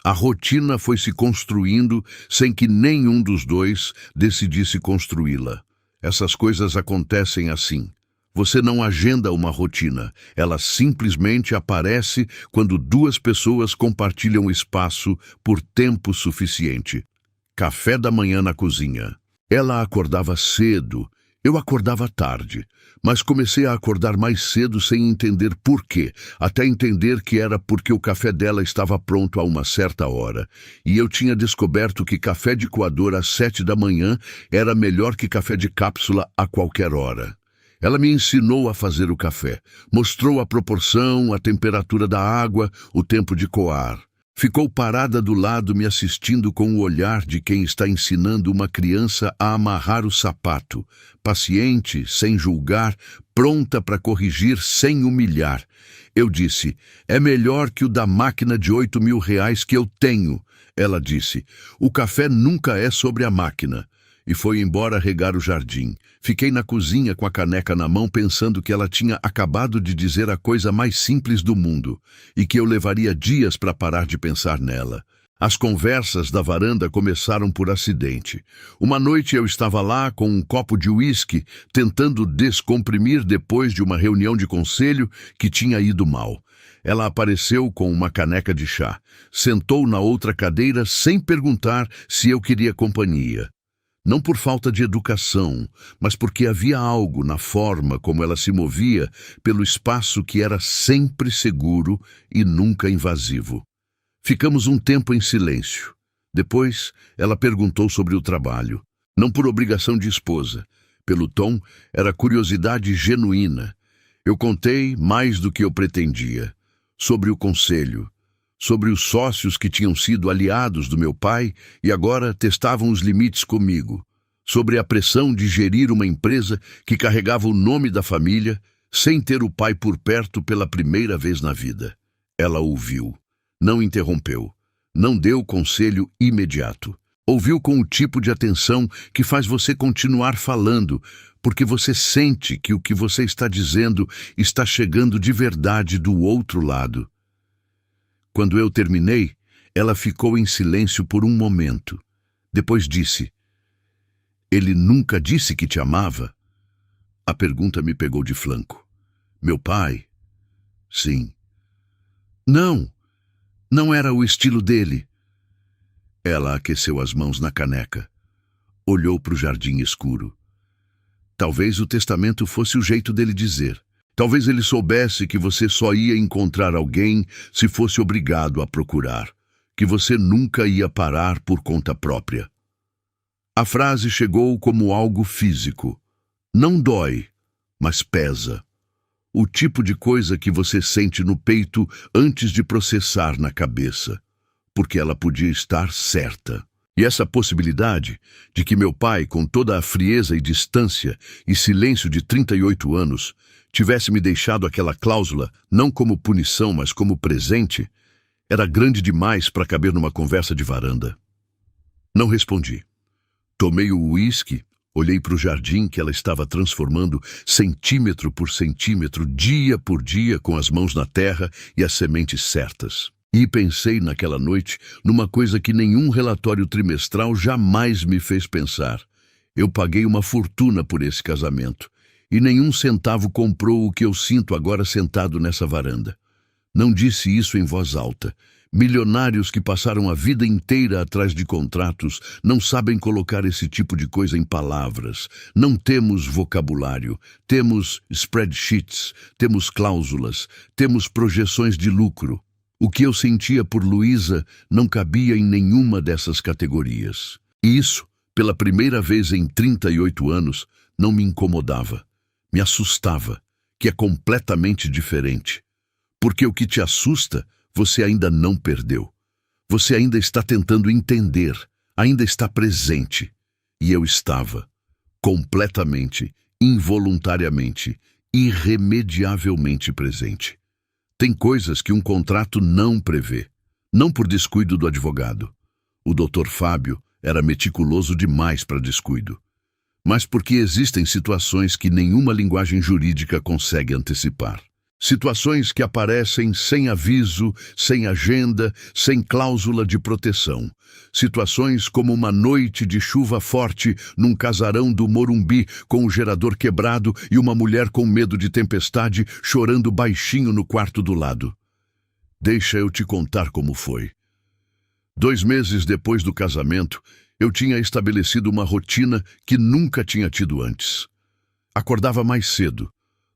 A rotina foi se construindo sem que nenhum dos dois decidisse construí-la. Essas coisas acontecem assim. Você não agenda uma rotina, ela simplesmente aparece quando duas pessoas compartilham espaço por tempo suficiente. Café da manhã na cozinha. Ela acordava cedo, eu acordava tarde, mas comecei a acordar mais cedo sem entender por quê, até entender que era porque o café dela estava pronto a uma certa hora, e eu tinha descoberto que café de coador às 7 da manhã era melhor que café de cápsula a qualquer hora. Ela me ensinou a fazer o café, mostrou a proporção, a temperatura da água, o tempo de coar. Ficou parada do lado me assistindo com o olhar de quem está ensinando uma criança a amarrar o sapato, paciente, sem julgar, pronta para corrigir sem humilhar. Eu disse, é melhor que o da máquina de R$ 8.000 que eu tenho. Ela disse, o café nunca é sobre a máquina. E foi embora regar o jardim. Fiquei na cozinha com a caneca na mão pensando que ela tinha acabado de dizer a coisa mais simples do mundo e que eu levaria dias para parar de pensar nela. As conversas da varanda começaram por acidente. Uma noite eu estava lá com um copo de uísque, tentando descomprimir depois de uma reunião de conselho que tinha ido mal. Ela apareceu com uma caneca de chá, sentou na outra cadeira sem perguntar se eu queria companhia. Não por falta de educação, mas porque havia algo na forma como ela se movia pelo espaço que era sempre seguro e nunca invasivo. Ficamos um tempo em silêncio. Depois, ela perguntou sobre o trabalho. Não por obrigação de esposa. Pelo tom, era curiosidade genuína. Eu contei mais do que eu pretendia. Sobre o conselho. Sobre os sócios que tinham sido aliados do meu pai e agora testavam os limites comigo, sobre a pressão de gerir uma empresa que carregava o nome da família sem ter o pai por perto pela primeira vez na vida. Ela ouviu, não interrompeu, não deu conselho imediato. Ouviu com o tipo de atenção que faz você continuar falando, porque você sente que o que você está dizendo está chegando de verdade do outro lado. Quando eu terminei, ela ficou em silêncio por um momento. Depois disse, ele nunca disse que te amava? A pergunta me pegou de flanco. Meu pai? Sim. Não, não era o estilo dele. Ela aqueceu as mãos na caneca. Olhou para o jardim escuro. Talvez o testamento fosse o jeito dele dizer. Talvez ele soubesse que você só ia encontrar alguém se fosse obrigado a procurar, que você nunca ia parar por conta própria. A frase chegou como algo físico. Não dói, mas pesa. O tipo de coisa que você sente no peito antes de processar na cabeça, porque ela podia estar certa. E essa possibilidade de que meu pai, com toda a frieza e distância e silêncio de 38 anos, tivesse me deixado aquela cláusula, não como punição, mas como presente, era grande demais para caber numa conversa de varanda. Não respondi. Tomei o uísque, olhei para o jardim que ela estava transformando centímetro por centímetro, dia por dia, com as mãos na terra e as sementes certas. E pensei naquela noite numa coisa que nenhum relatório trimestral jamais me fez pensar. Eu paguei uma fortuna por esse casamento. E nenhum centavo comprou o que eu sinto agora sentado nessa varanda. Não disse isso em voz alta. Milionários que passaram a vida inteira atrás de contratos não sabem colocar esse tipo de coisa em palavras. Não temos vocabulário, temos spreadsheets, temos cláusulas, temos projeções de lucro. O que eu sentia por Luísa não cabia em nenhuma dessas categorias. E isso, pela primeira vez em 38 anos, não me incomodava. Me assustava, que é completamente diferente. Porque o que te assusta, você ainda não perdeu. Você ainda está tentando entender, ainda está presente. E eu estava, completamente, involuntariamente, irremediavelmente presente. Tem coisas que um contrato não prevê, não por descuido do advogado. O Dr. Fábio era meticuloso demais para descuido. Mas porque existem situações que nenhuma linguagem jurídica consegue antecipar. Situações que aparecem sem aviso, sem agenda, sem cláusula de proteção. Situações como uma noite de chuva forte num casarão do Morumbi com o gerador quebrado e uma mulher com medo de tempestade chorando baixinho no quarto do lado. Deixa eu te contar como foi. 2 meses depois do casamento, eu tinha estabelecido uma rotina que nunca tinha tido antes. Acordava mais cedo.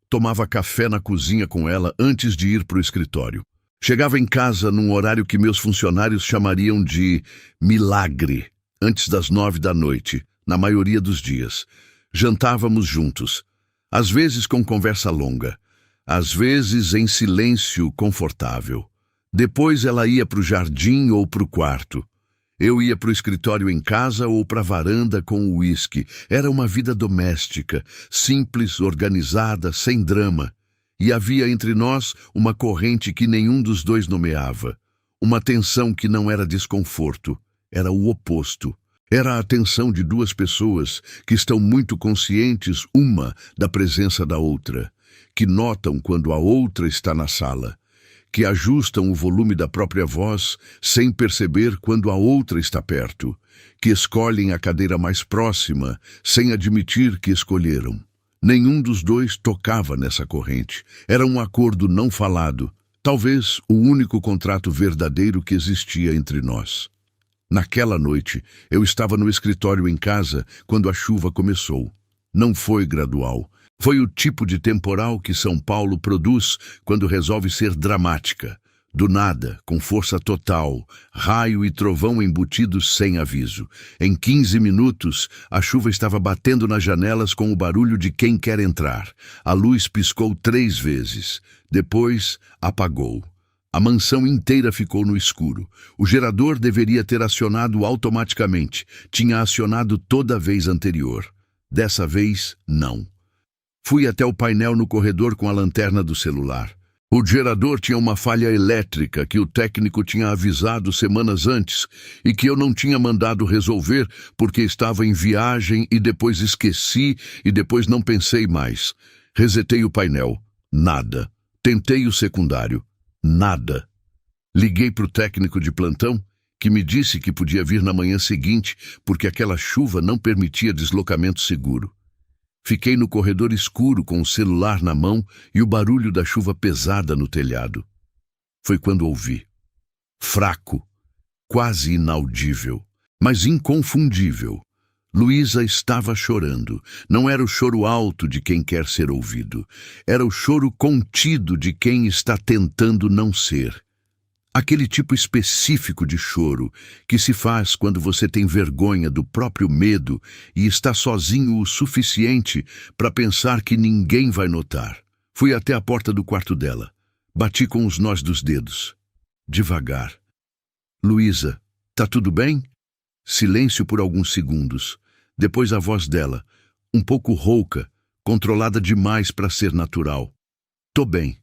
Tomava café na cozinha com ela antes de ir para o escritório. Chegava em casa num horário que meus funcionários chamariam de milagre, antes das 9 da noite, na maioria dos dias. Jantávamos juntos, às vezes com conversa longa, às vezes em silêncio confortável. Depois ela ia para o jardim ou para o quarto. Eu ia para o escritório em casa ou para a varanda com o uísque. Era uma vida doméstica, simples, organizada, sem drama. E havia entre nós uma corrente que nenhum dos dois nomeava. Uma tensão que não era desconforto, era o oposto. Era a tensão de 2 pessoas que estão muito conscientes uma da presença da outra, que notam quando a outra está na sala, que ajustam o volume da própria voz sem perceber quando a outra está perto, que escolhem a cadeira mais próxima sem admitir que escolheram. Nenhum dos dois tocava nessa corrente. Era um acordo não falado, talvez o único contrato verdadeiro que existia entre nós. Naquela noite, eu estava no escritório em casa quando a chuva começou. Não foi gradual. Foi o tipo de temporal que São Paulo produz quando resolve ser dramática. Do nada, com força total, raio e trovão embutidos sem aviso. Em 15 minutos, a chuva estava batendo nas janelas com o barulho de quem quer entrar. A luz piscou 3 vezes. Depois, apagou. A mansão inteira ficou no escuro. O gerador deveria ter acionado automaticamente. Tinha acionado toda a vez anterior. Dessa vez, não. Fui até o painel no corredor com a lanterna do celular. O gerador tinha uma falha elétrica que o técnico tinha avisado semanas antes e que eu não tinha mandado resolver porque estava em viagem e depois esqueci e depois não pensei mais. Resetei o painel. Nada. Tentei o secundário. Nada. Liguei para o técnico de plantão, que me disse que podia vir na manhã seguinte porque aquela chuva não permitia deslocamento seguro. Fiquei no corredor escuro com o celular na mão e o barulho da chuva pesada no telhado. Foi quando ouvi. Fraco, quase inaudível, mas inconfundível. Luísa estava chorando. Não era o choro alto de quem quer ser ouvido. Era o choro contido de quem está tentando não ser. Aquele tipo específico de choro que se faz quando você tem vergonha do próprio medo e está sozinho o suficiente para pensar que ninguém vai notar. Fui até a porta do quarto dela. Bati com os nós dos dedos. Devagar. Luísa, tá tudo bem? Silêncio por alguns segundos. Depois a voz dela, um pouco rouca, controlada demais para ser natural. Tô bem.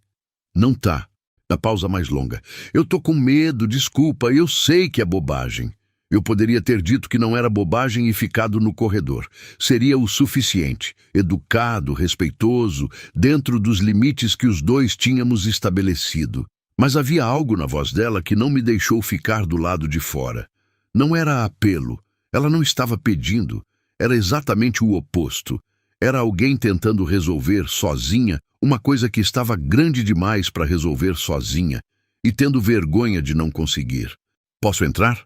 Não tá. Da pausa mais longa. Eu tô com medo, desculpa, eu sei que é bobagem. Eu poderia ter dito que não era bobagem e ficado no corredor. Seria o suficiente, educado, respeitoso, dentro dos limites que os dois tínhamos estabelecido. Mas havia algo na voz dela que não me deixou ficar do lado de fora. Não era apelo, ela não estava pedindo, era exatamente o oposto. Era alguém tentando resolver sozinha uma coisa que estava grande demais para resolver sozinha e tendo vergonha de não conseguir. Posso entrar?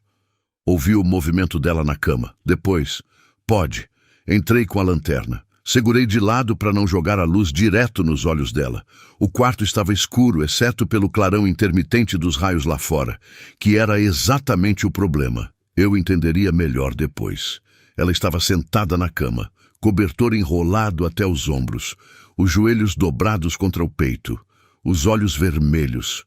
Ouvi o movimento dela na cama. Depois, pode. Entrei com a lanterna. Segurei de lado para não jogar a luz direto nos olhos dela. O quarto estava escuro, exceto pelo clarão intermitente dos raios lá fora, que era exatamente o problema. Eu entenderia melhor depois. Ela estava sentada na cama, cobertor enrolado até os ombros, os joelhos dobrados contra o peito, os olhos vermelhos,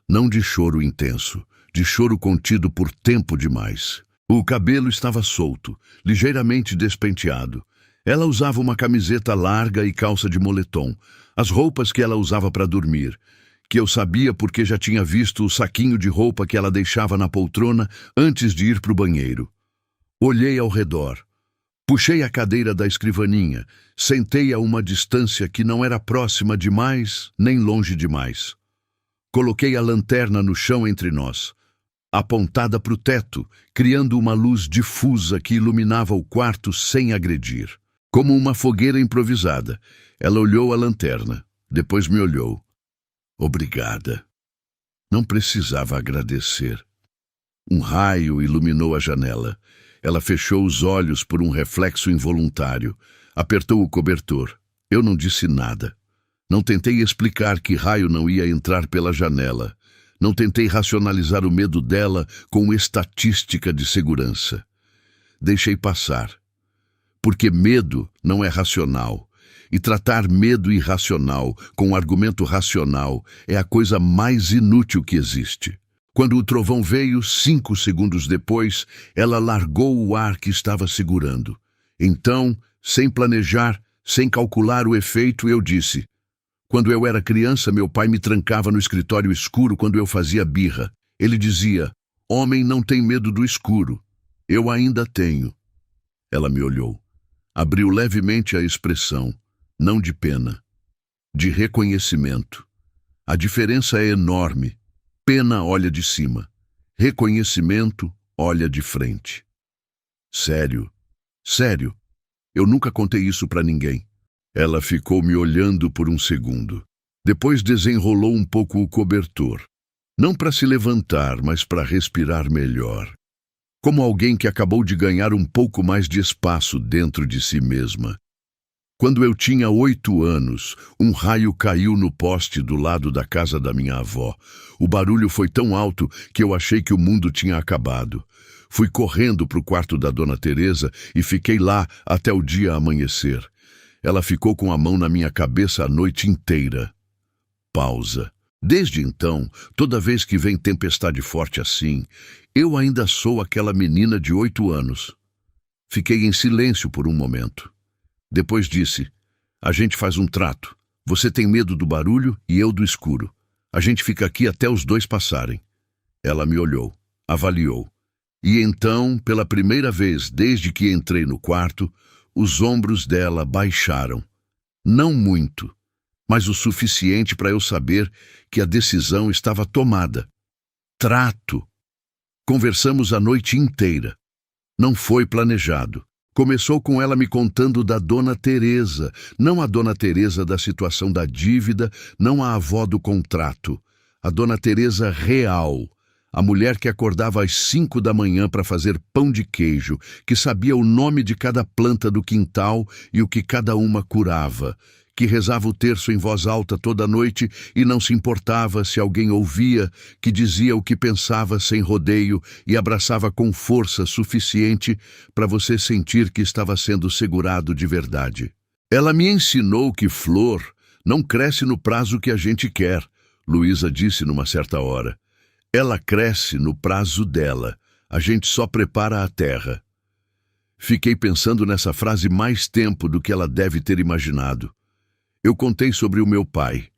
não de choro intenso, de choro contido por tempo demais. O cabelo estava solto, ligeiramente despenteado. Ela usava uma camiseta larga e calça de moletom, as roupas que ela usava para dormir, que eu sabia porque já tinha visto o saquinho de roupa que ela deixava na poltrona antes de ir para o banheiro. Olhei ao redor. Puxei a cadeira da escrivaninha, sentei a uma distância que não era próxima demais, nem longe demais. Coloquei a lanterna no chão entre nós, apontada para o teto, criando uma luz difusa que iluminava o quarto sem agredir. Como uma fogueira improvisada, ela olhou a lanterna, depois me olhou. Obrigada. Não precisava agradecer. Um raio iluminou a janela. Ela fechou os olhos por um reflexo involuntário. Apertou o cobertor. Eu não disse nada. Não tentei explicar que raio não ia entrar pela janela. Não tentei racionalizar o medo dela com estatística de segurança. Deixei passar. Porque medo não é racional. E tratar medo irracional com um argumento racional é a coisa mais inútil que existe. Quando o trovão veio, 5 segundos depois, ela largou o ar que estava segurando. Então, sem planejar, sem calcular o efeito, eu disse: quando eu era criança, meu pai me trancava no escritório escuro quando eu fazia birra. Ele dizia: homem não tem medo do escuro. Eu ainda tenho. Ela me olhou. Abriu levemente a expressão, não de pena, de reconhecimento. A diferença é enorme. Pena olha de cima. Reconhecimento olha de frente. Sério, sério. Eu nunca contei isso para ninguém. Ela ficou me olhando por um segundo. Depois desenrolou um pouco o cobertor. Não para se levantar, mas para respirar melhor. Como alguém que acabou de ganhar um pouco mais de espaço dentro de si mesma. Quando eu tinha 8 anos, um raio caiu no poste do lado da casa da minha avó. O barulho foi tão alto que eu achei que o mundo tinha acabado. Fui correndo para o quarto da Dona Teresa e fiquei lá até o dia amanhecer. Ela ficou com a mão na minha cabeça a noite inteira. Pausa. Desde então, toda vez que vem tempestade forte assim, eu ainda sou aquela menina de 8 anos. Fiquei em silêncio por um momento. Depois disse: a gente faz um trato. Você tem medo do barulho e eu do escuro. A gente fica aqui até os 2 passarem. Ela me olhou, avaliou. E então, pela primeira vez desde que entrei no quarto, os ombros dela baixaram. Não muito, mas o suficiente para eu saber que a decisão estava tomada. Trato. Conversamos a noite inteira. Não foi planejado. Começou com ela me contando da Dona Teresa, não a Dona Teresa da situação da dívida, não a avó do contrato. A Dona Teresa real, a mulher que acordava às 5 da manhã para fazer pão de queijo, que sabia o nome de cada planta do quintal e o que cada uma curava, que rezava o terço em voz alta toda noite e não se importava se alguém ouvia, que dizia o que pensava sem rodeio e abraçava com força suficiente para você sentir que estava sendo segurado de verdade. Ela me ensinou que flor não cresce no prazo que a gente quer, Luísa disse numa certa hora. Ela cresce no prazo dela, a gente só prepara a terra. Fiquei pensando nessa frase mais tempo do que ela deve ter imaginado. Eu contei sobre o meu pai.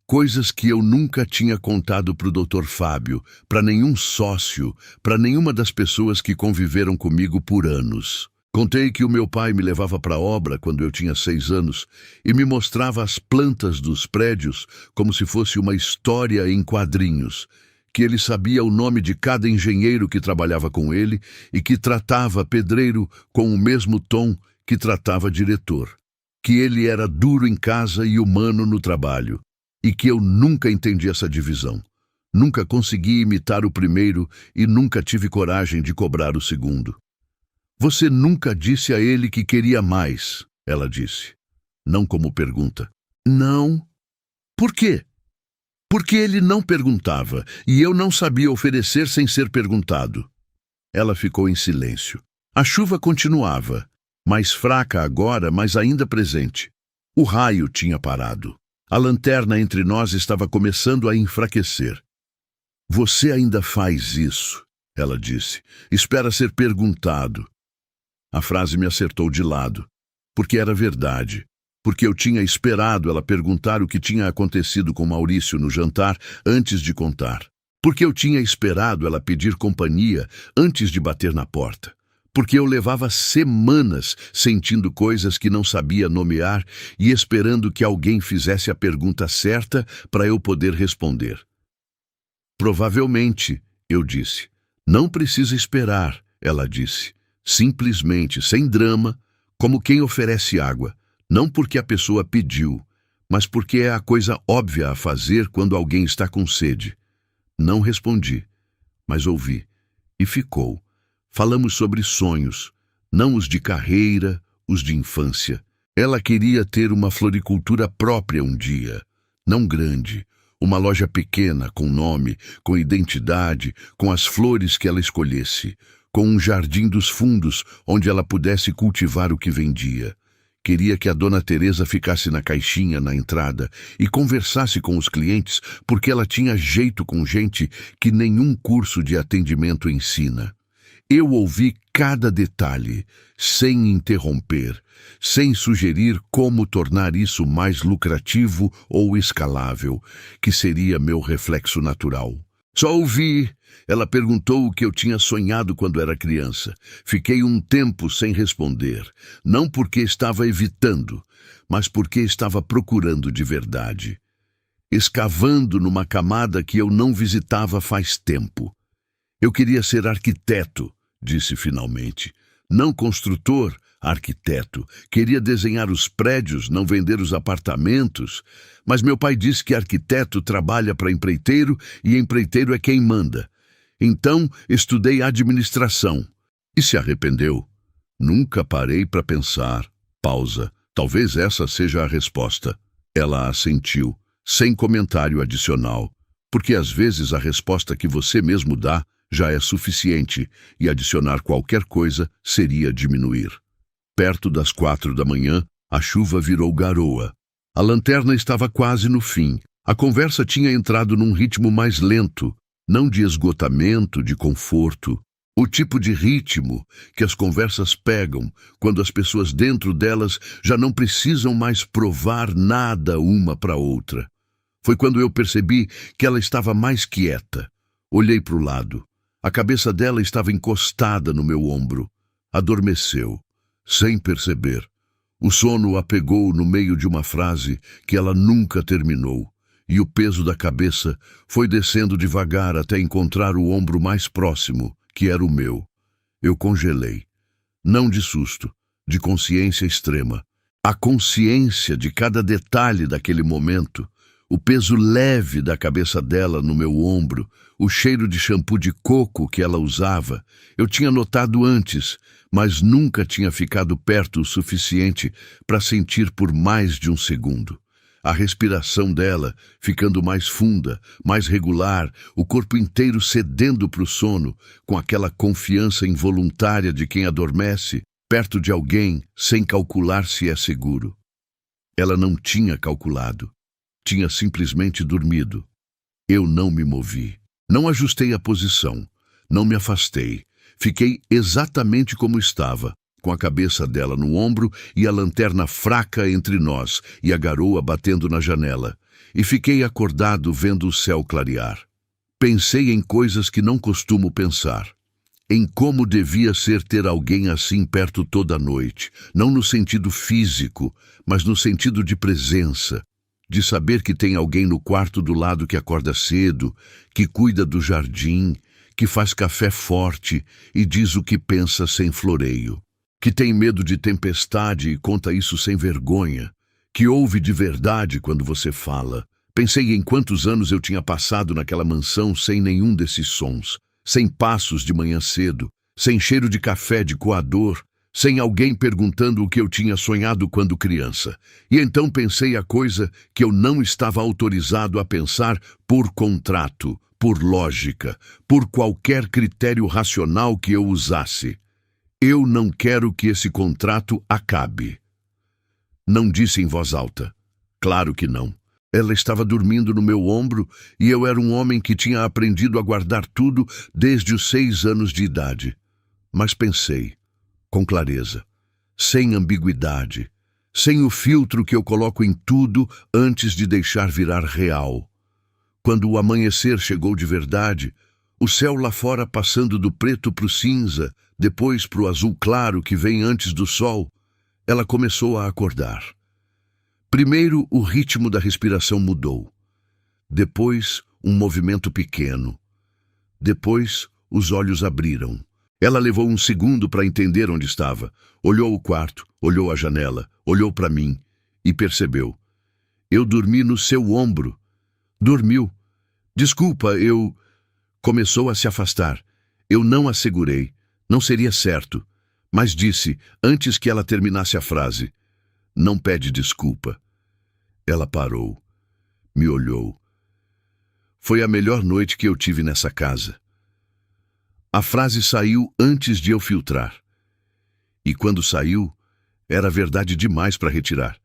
Coisas que eu nunca tinha contado para o Dr. Fábio, para nenhum sócio, para nenhuma das pessoas que conviveram comigo por anos. Contei que o meu pai me levava para a obra quando eu tinha 6 anos e me mostrava as plantas dos prédios como se fosse uma história em quadrinhos, que ele sabia o nome de cada engenheiro que trabalhava com ele e que tratava pedreiro com o mesmo tom que tratava diretor. Que ele era duro em casa e humano no trabalho, e que eu nunca entendi essa divisão. Nunca consegui imitar o primeiro e nunca tive coragem de cobrar o segundo. Você nunca disse a ele que queria mais, ela disse. Não como pergunta. Não. Por quê? Porque ele não perguntava, e eu não sabia oferecer sem ser perguntado. Ela ficou em silêncio. A chuva continuava. Mais fraca agora, mas ainda presente. O raio tinha parado. A lanterna entre nós estava começando a enfraquecer. Você ainda faz isso, ela disse. Espera ser perguntado. A frase me acertou de lado, porque era verdade. Porque eu tinha esperado ela perguntar o que tinha acontecido com Maurício no jantar antes de contar. Porque eu tinha esperado ela pedir companhia antes de bater na porta. porque eu levava semanas sentindo coisas que não sabia nomear e esperando que alguém fizesse a pergunta certa para eu poder responder. Provavelmente, eu disse. Não precisa esperar, ela disse. Simplesmente, sem drama, como quem oferece água. Não porque a pessoa pediu, mas porque é a coisa óbvia a fazer quando alguém está com sede. Não respondi, mas ouvi. E ficou. Falamos sobre sonhos, não os de carreira, os de infância. Ela queria ter uma floricultura própria um dia, não grande, uma loja pequena, com nome, com identidade, com as flores que ela escolhesse, com um jardim dos fundos onde ela pudesse cultivar o que vendia. Queria que a Dona Teresa ficasse na caixinha na entrada e conversasse com os clientes, porque ela tinha jeito com gente que nenhum curso de atendimento ensina. Eu ouvi cada detalhe, sem interromper, sem sugerir como tornar isso mais lucrativo ou escalável, que seria meu reflexo natural. Só ouvi. Ela perguntou o que eu tinha sonhado quando era criança. Fiquei um tempo sem responder, não porque estava evitando, mas porque estava procurando de verdade. Escavando numa camada que eu não visitava faz tempo. Eu queria ser arquiteto, disse finalmente. Não construtor, arquiteto. Queria desenhar os prédios, não vender os apartamentos. Mas meu pai disse que arquiteto trabalha para empreiteiro e empreiteiro é quem manda. Então, estudei administração. E se arrependeu? Nunca parei para pensar. Pausa. Talvez essa seja a resposta. Ela assentiu, sem comentário adicional. Porque às vezes a resposta que você mesmo dá já é suficiente, e adicionar qualquer coisa seria diminuir. Perto das 4 da manhã, a chuva virou garoa. A lanterna estava quase no fim. A conversa tinha entrado num ritmo mais lento, não de esgotamento, de conforto. O tipo de ritmo que as conversas pegam quando as pessoas dentro delas já não precisam mais provar nada uma para outra. Foi quando eu percebi que ela estava mais quieta. Olhei para o lado. A cabeça dela estava encostada no meu ombro. Adormeceu, sem perceber. O sono a pegou no meio de uma frase que ela nunca terminou, e o peso da cabeça foi descendo devagar até encontrar o ombro mais próximo, que era o meu. Eu congelei. Não de susto, de consciência extrema. A consciência de cada detalhe daquele momento, o peso leve da cabeça dela no meu ombro, o cheiro de shampoo de coco que ela usava, eu tinha notado antes, mas nunca tinha ficado perto o suficiente para sentir por mais de um segundo. A respiração dela ficando mais funda, mais regular, o corpo inteiro cedendo para o sono, com aquela confiança involuntária de quem adormece, perto de alguém, sem calcular se é seguro. Ela não tinha calculado. Tinha simplesmente dormido. Eu não me movi. Não ajustei a posição. Não me afastei. Fiquei exatamente como estava, com a cabeça dela no ombro e a lanterna fraca entre nós e a garoa batendo na janela. E fiquei acordado vendo o céu clarear. Pensei em coisas que não costumo pensar. Em como devia ser ter alguém assim perto toda a noite. Não no sentido físico, mas no sentido de presença. De saber que tem alguém no quarto do lado que acorda cedo, que cuida do jardim, que faz café forte e diz o que pensa sem floreio, que tem medo de tempestade e conta isso sem vergonha, que ouve de verdade quando você fala. Pensei em quantos anos eu tinha passado naquela mansão sem nenhum desses sons, sem passos de manhã cedo, sem cheiro de café de coador, sem alguém perguntando o que eu tinha sonhado quando criança. E então pensei a coisa que eu não estava autorizado a pensar por contrato, por lógica, por qualquer critério racional que eu usasse. Eu não quero que esse contrato acabe. Não disse em voz alta. Claro que não. Ela estava dormindo no meu ombro e eu era um homem que tinha aprendido a guardar tudo desde os 6 anos de idade. Mas pensei, com clareza, sem ambiguidade, sem o filtro que eu coloco em tudo antes de deixar virar real. Quando o amanhecer chegou de verdade, O céu lá fora passando do preto para o cinza, depois para o azul claro que vem antes do sol. Ela começou a acordar. Primeiro, o ritmo da respiração mudou. Depois, um movimento pequeno. Depois, os olhos abriram. Ela levou um segundo para entender onde estava. Olhou o quarto, olhou a janela, olhou para mim e percebeu. Eu dormi no seu ombro. Dormiu. Desculpa, eu... Começou a se afastar. Eu não a segurei. Não seria certo. Mas disse, antes que ela terminasse a frase, não pede desculpa. Ela parou. Me olhou. Foi a melhor noite que eu tive nessa casa. A frase saiu antes de eu filtrar. E quando saiu, era verdade demais para retirar.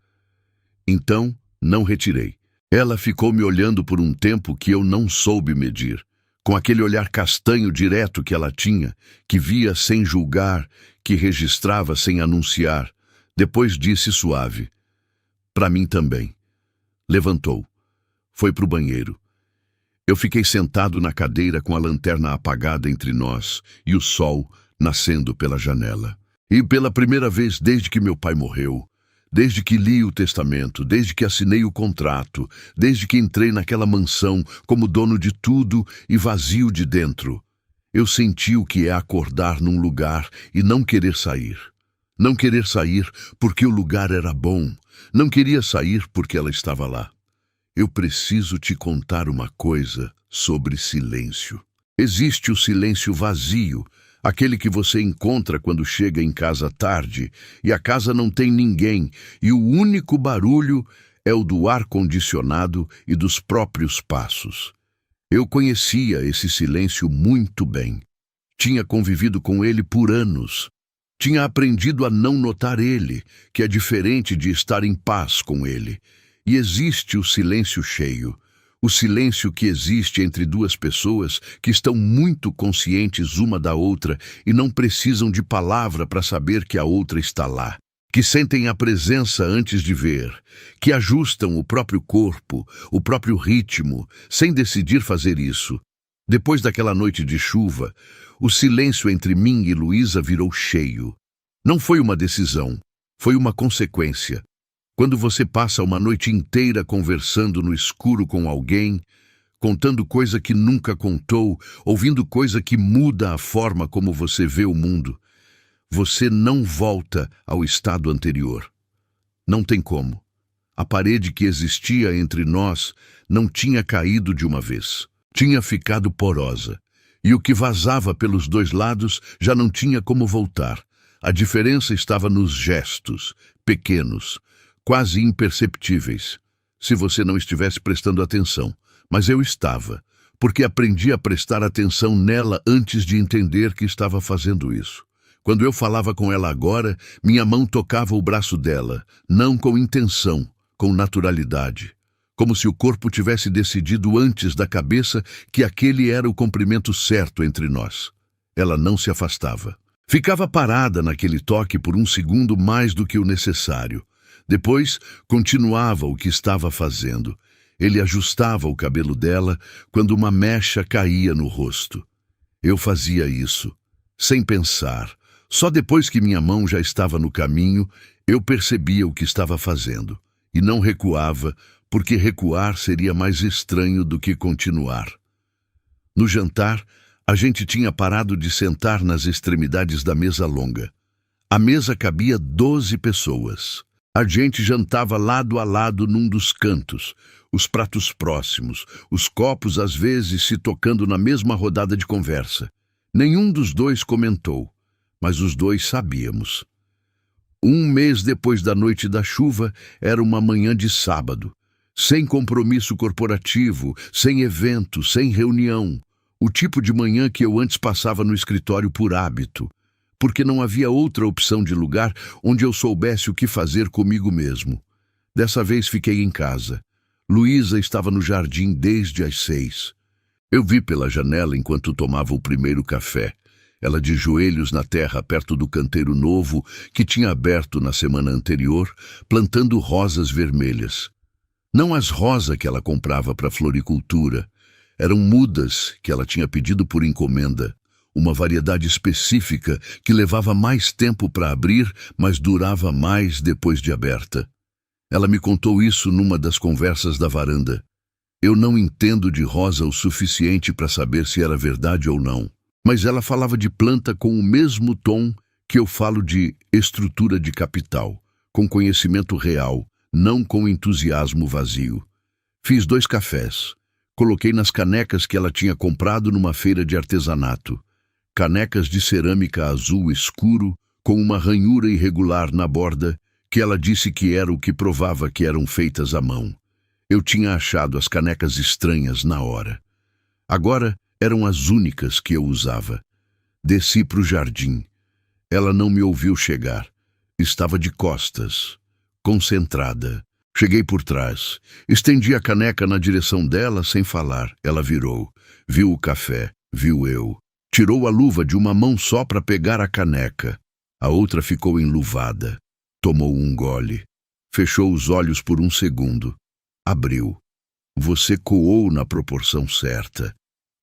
Então, não retirei. Ela ficou me olhando por um tempo que eu não soube medir, com aquele olhar castanho direto que ela tinha, que via sem julgar, que registrava sem anunciar. Depois disse suave, para mim também. Levantou. Foi para o banheiro. Eu fiquei sentado na cadeira com a lanterna apagada entre nós e o sol nascendo pela janela. E pela primeira vez desde que meu pai morreu, desde que li o testamento, desde que assinei o contrato, desde que entrei naquela mansão como dono de tudo e vazio de dentro, eu senti o que é acordar num lugar e não querer sair. Não querer sair porque o lugar era bom. Não queria sair porque ela estava lá. Eu preciso te contar uma coisa sobre silêncio. Existe o silêncio vazio, aquele que você encontra quando chega em casa tarde e a casa não tem ninguém e o único barulho é o do ar-condicionado e dos próprios passos. Eu conhecia esse silêncio muito bem. Tinha convivido com ele por anos. Tinha aprendido a não notar ele, que é diferente de estar em paz com ele. E existe o silêncio cheio, o silêncio que existe entre duas pessoas que estão muito conscientes uma da outra e não precisam de palavra para saber que a outra está lá, que sentem a presença antes de ver, que ajustam o próprio corpo, o próprio ritmo, sem decidir fazer isso. Depois daquela noite de chuva, o silêncio entre mim e Luísa virou cheio. Não foi uma decisão, foi uma consequência. Quando você passa uma noite inteira conversando no escuro com alguém, contando coisa que nunca contou, ouvindo coisa que muda a forma como você vê o mundo, você não volta ao estado anterior. Não tem como. A parede que existia entre nós não tinha caído de uma vez. Tinha ficado porosa. E o que vazava pelos dois lados já não tinha como voltar. A diferença estava nos gestos, pequenos, quase imperceptíveis, se você não estivesse prestando atenção. Mas eu estava, porque aprendi a prestar atenção nela antes de entender que estava fazendo isso. Quando eu falava com ela agora, minha mão tocava o braço dela, não com intenção, com naturalidade. Como se o corpo tivesse decidido antes da cabeça que aquele era o comprimento certo entre nós. Ela não se afastava. Ficava parada naquele toque por um segundo mais do que o necessário. Depois, continuava o que estava fazendo. Ele ajustava o cabelo dela quando uma mecha caía no rosto. Eu fazia isso, sem pensar. Só depois que minha mão já estava no caminho, eu percebia o que estava fazendo. E não recuava, porque recuar seria mais estranho do que continuar. No jantar, a gente tinha parado de sentar nas extremidades da mesa longa. A mesa cabia 12 pessoas. A gente jantava lado a lado num dos cantos, os pratos próximos, os copos às vezes se tocando na mesma rodada de conversa. Nenhum dos dois comentou, mas os dois sabíamos. Um mês depois da noite da chuva, era uma manhã de sábado, sem compromisso corporativo, sem evento, sem reunião. O tipo de manhã que eu antes passava no escritório por hábito, porque não havia outra opção de lugar onde eu soubesse o que fazer comigo mesmo. Dessa vez fiquei em casa. Luísa estava no jardim desde as 6. Eu vi pela janela enquanto tomava o primeiro café. Ela de joelhos na terra perto do canteiro novo que tinha aberto na semana anterior, plantando rosas vermelhas. Não as rosas que ela comprava para floricultura. Eram mudas que ela tinha pedido por encomenda, uma variedade específica que levava mais tempo para abrir, mas durava mais depois de aberta. Ela me contou isso numa das conversas da varanda. Eu não entendo de rosa o suficiente para saber se era verdade ou não, mas ela falava de planta com o mesmo tom que eu falo de estrutura de capital, com conhecimento real, não com entusiasmo vazio. Fiz 2 cafés. Coloquei nas canecas que ela tinha comprado numa feira de artesanato. Canecas de cerâmica azul escuro, com uma ranhura irregular na borda, que ela disse que era o que provava que eram feitas à mão. Eu tinha achado as canecas estranhas na hora. Agora eram as únicas que eu usava. Desci para o jardim. Ela não me ouviu chegar. Estava de costas, concentrada. Cheguei por trás. Estendi a caneca na direção dela sem falar. Ela virou. Viu o café. Viu eu. Tirou a luva de uma mão só para pegar a caneca. A outra ficou enluvada. Tomou um gole. Fechou os olhos por um segundo. Abriu. Você coou na proporção certa.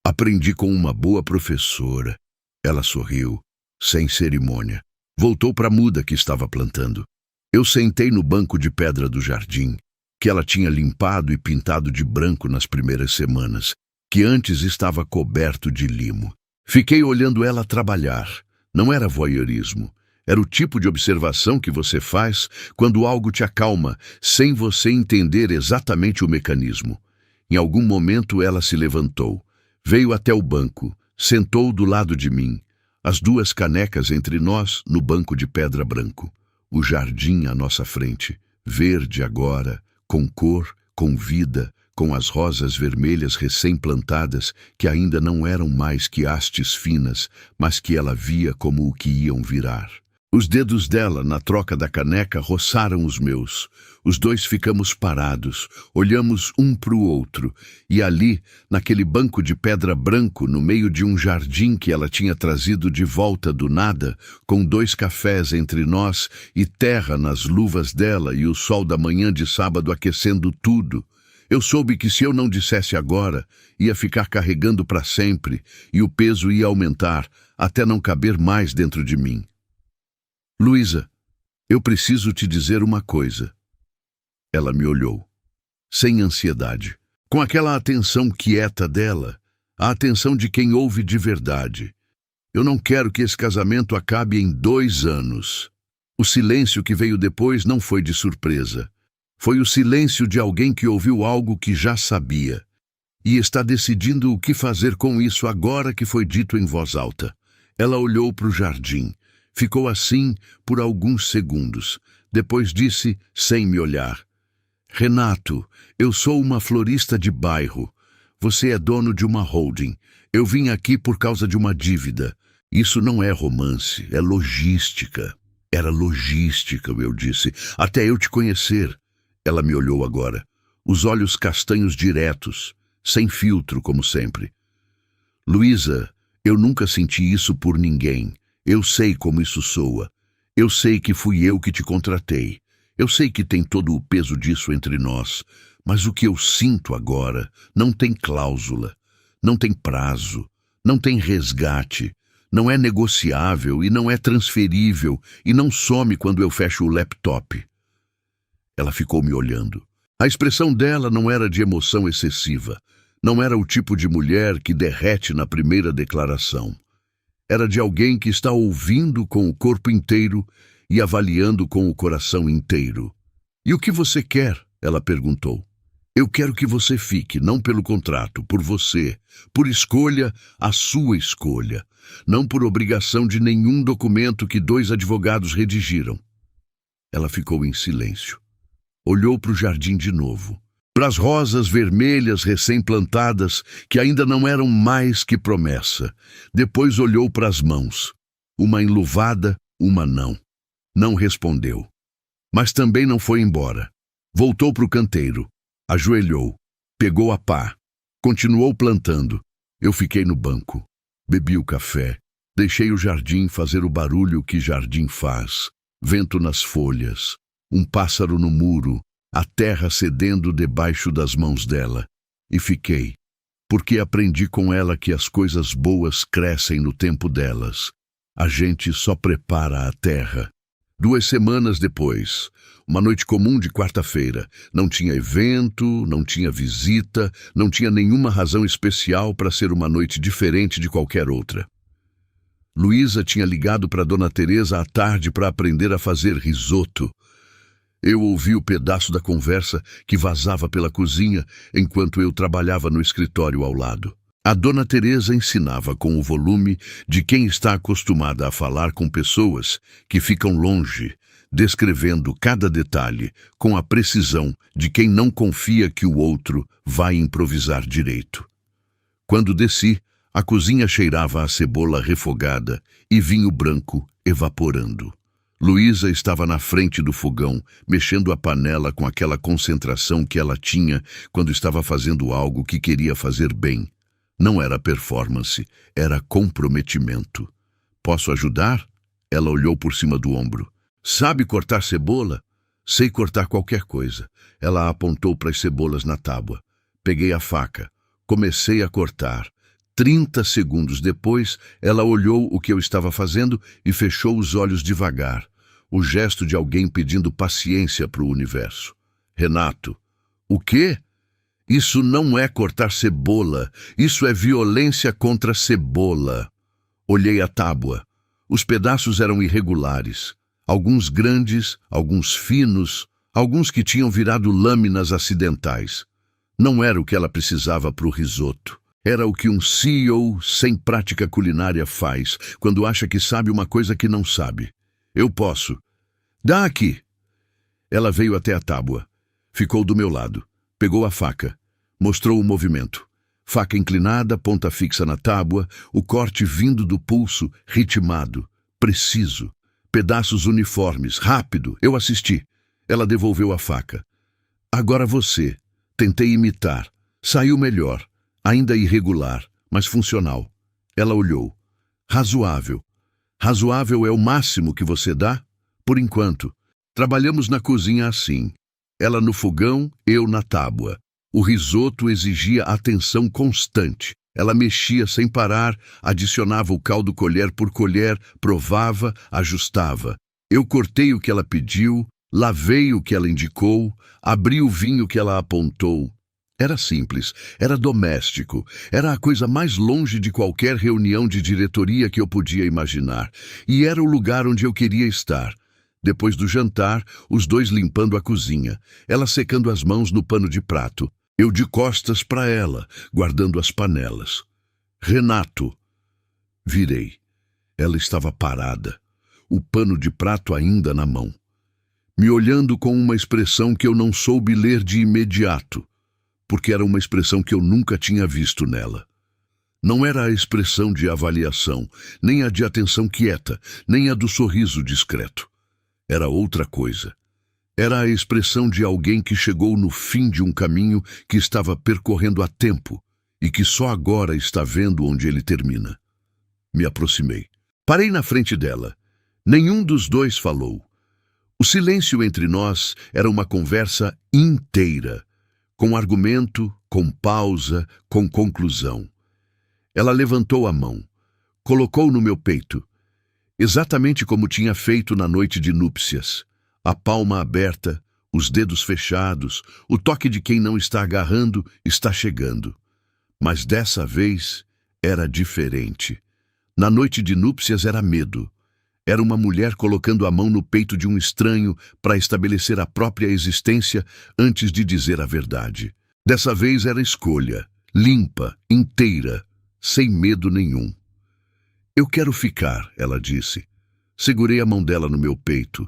Aprendi com uma boa professora. Ela sorriu, sem cerimônia. Voltou para a muda que estava plantando. Eu sentei no banco de pedra do jardim, que ela tinha limpado e pintado de branco nas primeiras semanas, que antes estava coberto de limo. Fiquei olhando ela trabalhar. Não era voyeurismo. Era o tipo de observação que você faz quando algo te acalma, sem você entender exatamente o mecanismo. Em algum momento ela se levantou, veio até o banco, sentou do lado de mim, as 2 canecas entre nós no banco de pedra branco. O jardim à nossa frente, verde agora, com cor, com vida, com as rosas vermelhas recém-plantadas que ainda não eram mais que hastes finas, mas que ela via como o que iam virar. Os dedos dela, na troca da caneca, roçaram os meus. Os 2 ficamos parados, olhamos um para o outro, e ali, naquele banco de pedra branco, no meio de um jardim que ela tinha trazido de volta do nada, com 2 cafés entre nós e terra nas luvas dela e o sol da manhã de sábado aquecendo tudo, eu soube que se eu não dissesse agora, ia ficar carregando para sempre, e o peso ia aumentar, até não caber mais dentro de mim. Luísa, eu preciso te dizer uma coisa. Ela me olhou, sem ansiedade, com aquela atenção quieta dela, a atenção de quem ouve de verdade. Eu não quero que esse casamento acabe em 2 anos. O silêncio que veio depois não foi de surpresa. Foi o silêncio de alguém que ouviu algo que já sabia e está decidindo o que fazer com isso agora que foi dito em voz alta. Ela olhou para o jardim. Ficou assim por alguns segundos. Depois disse, sem me olhar: Renato, eu sou uma florista de bairro. Você é dono de uma holding. Eu vim aqui por causa de uma dívida. Isso não é romance, é logística. Era logística, eu disse, até eu te conhecer. Ela me olhou agora, os olhos castanhos diretos, sem filtro, como sempre. Luísa, eu nunca senti isso por ninguém. Eu sei como isso soa. Eu sei que fui eu que te contratei. Eu sei que tem todo o peso disso entre nós. Mas o que eu sinto agora não tem cláusula, não tem prazo, não tem resgate, não é negociável e não é transferível e não some quando eu fecho o laptop. Ela ficou me olhando. A expressão dela não era de emoção excessiva. Não era o tipo de mulher que derrete na primeira declaração. Era de alguém que está ouvindo com o corpo inteiro e avaliando com o coração inteiro. E o que você quer? Ela perguntou. Eu quero que você fique, não pelo contrato, por você, por escolha, a sua escolha, não por obrigação de nenhum documento que 2 advogados redigiram. Ela ficou em silêncio. Olhou para o jardim de novo, para as rosas vermelhas recém-plantadas que ainda não eram mais que promessa. Depois olhou para as mãos, uma enluvada, uma não. Não respondeu, mas também não foi embora. Voltou para o canteiro, ajoelhou, pegou a pá, continuou plantando. Eu fiquei no banco, bebi o café, deixei o jardim fazer o barulho que jardim faz, vento nas folhas, um pássaro no muro, a terra cedendo debaixo das mãos dela, e fiquei. porque aprendi com ela que as coisas boas crescem no tempo delas. A gente só prepara a terra. 2 semanas depois, uma noite comum de quarta-feira. Não tinha evento, não tinha visita, não tinha nenhuma razão especial para ser uma noite diferente de qualquer outra. Luísa tinha ligado para Dona Teresa à tarde para aprender a fazer risoto. Eu ouvi o pedaço da conversa que vazava pela cozinha enquanto eu trabalhava no escritório ao lado. A Dona Teresa ensinava com o volume de quem está acostumada a falar com pessoas que ficam longe, descrevendo cada detalhe com a precisão de quem não confia que o outro vai improvisar direito. Quando desci, a cozinha cheirava a cebola refogada e vinho branco evaporando. Luísa estava na frente do fogão, mexendo a panela com aquela concentração que ela tinha quando estava fazendo algo que queria fazer bem. Não era performance, era comprometimento. Posso ajudar? Ela olhou por cima do ombro. Sabe cortar cebola? Sei cortar qualquer coisa. Ela apontou para as cebolas na tábua. Peguei a faca. Comecei a cortar. 30 segundos depois, ela olhou o que eu estava fazendo e fechou os olhos devagar. O gesto de alguém pedindo paciência para o universo. Renato. O quê? Isso não é cortar cebola. Isso é violência contra cebola. Olhei a tábua. Os pedaços eram irregulares. Alguns grandes, alguns finos, alguns que tinham virado lâminas acidentais. Não era o que ela precisava para o risoto. Era o que um CEO sem prática culinária faz quando acha que sabe uma coisa que não sabe. Eu posso. Dá aqui. Ela veio até a tábua. Ficou do meu lado. Pegou a faca. Mostrou o movimento. Faca inclinada, ponta fixa na tábua, o corte vindo do pulso, ritmado, preciso. Pedaços uniformes, rápido. Eu assisti. Ela devolveu a faca. Agora você. Tentei imitar. Saiu melhor. Ainda irregular, mas funcional. Ela olhou. Razoável. Razoável é o máximo que você dá? Por enquanto. Trabalhamos na cozinha assim. Ela no fogão, eu na tábua. O risoto exigia atenção constante. Ela mexia sem parar, adicionava o caldo colher por colher, provava, ajustava. Eu cortei o que ela pediu, lavei o que ela indicou, abri o vinho que ela apontou. Era simples, era doméstico, era a coisa mais longe de qualquer reunião de diretoria que eu podia imaginar. E era o lugar onde eu queria estar. Depois do jantar, os dois limpando a cozinha, ela secando as mãos no pano de prato. Eu de costas para ela, guardando as panelas. Renato. Virei. Ela estava parada, o pano de prato ainda na mão, me olhando com uma expressão que eu não soube ler de imediato, porque era uma expressão que eu nunca tinha visto nela. Não era a expressão de avaliação, nem a de atenção quieta, nem a do sorriso discreto. Era outra coisa. Era a expressão de alguém que chegou no fim de um caminho que estava percorrendo há tempo e que só agora está vendo onde ele termina. Me aproximei. Parei na frente dela. Nenhum dos dois falou. O silêncio entre nós era uma conversa inteira, com argumento, com pausa, com conclusão. Ela levantou a mão, colocou no meu peito, exatamente como tinha feito na noite de núpcias. A palma aberta, os dedos fechados, o toque de quem não está agarrando está chegando. Mas dessa vez era diferente. Na noite de núpcias era medo. Era uma mulher colocando a mão no peito de um estranho para estabelecer a própria existência antes de dizer a verdade. Dessa vez era escolha, limpa, inteira, sem medo nenhum. Eu quero ficar, ela disse. Segurei a mão dela no meu peito.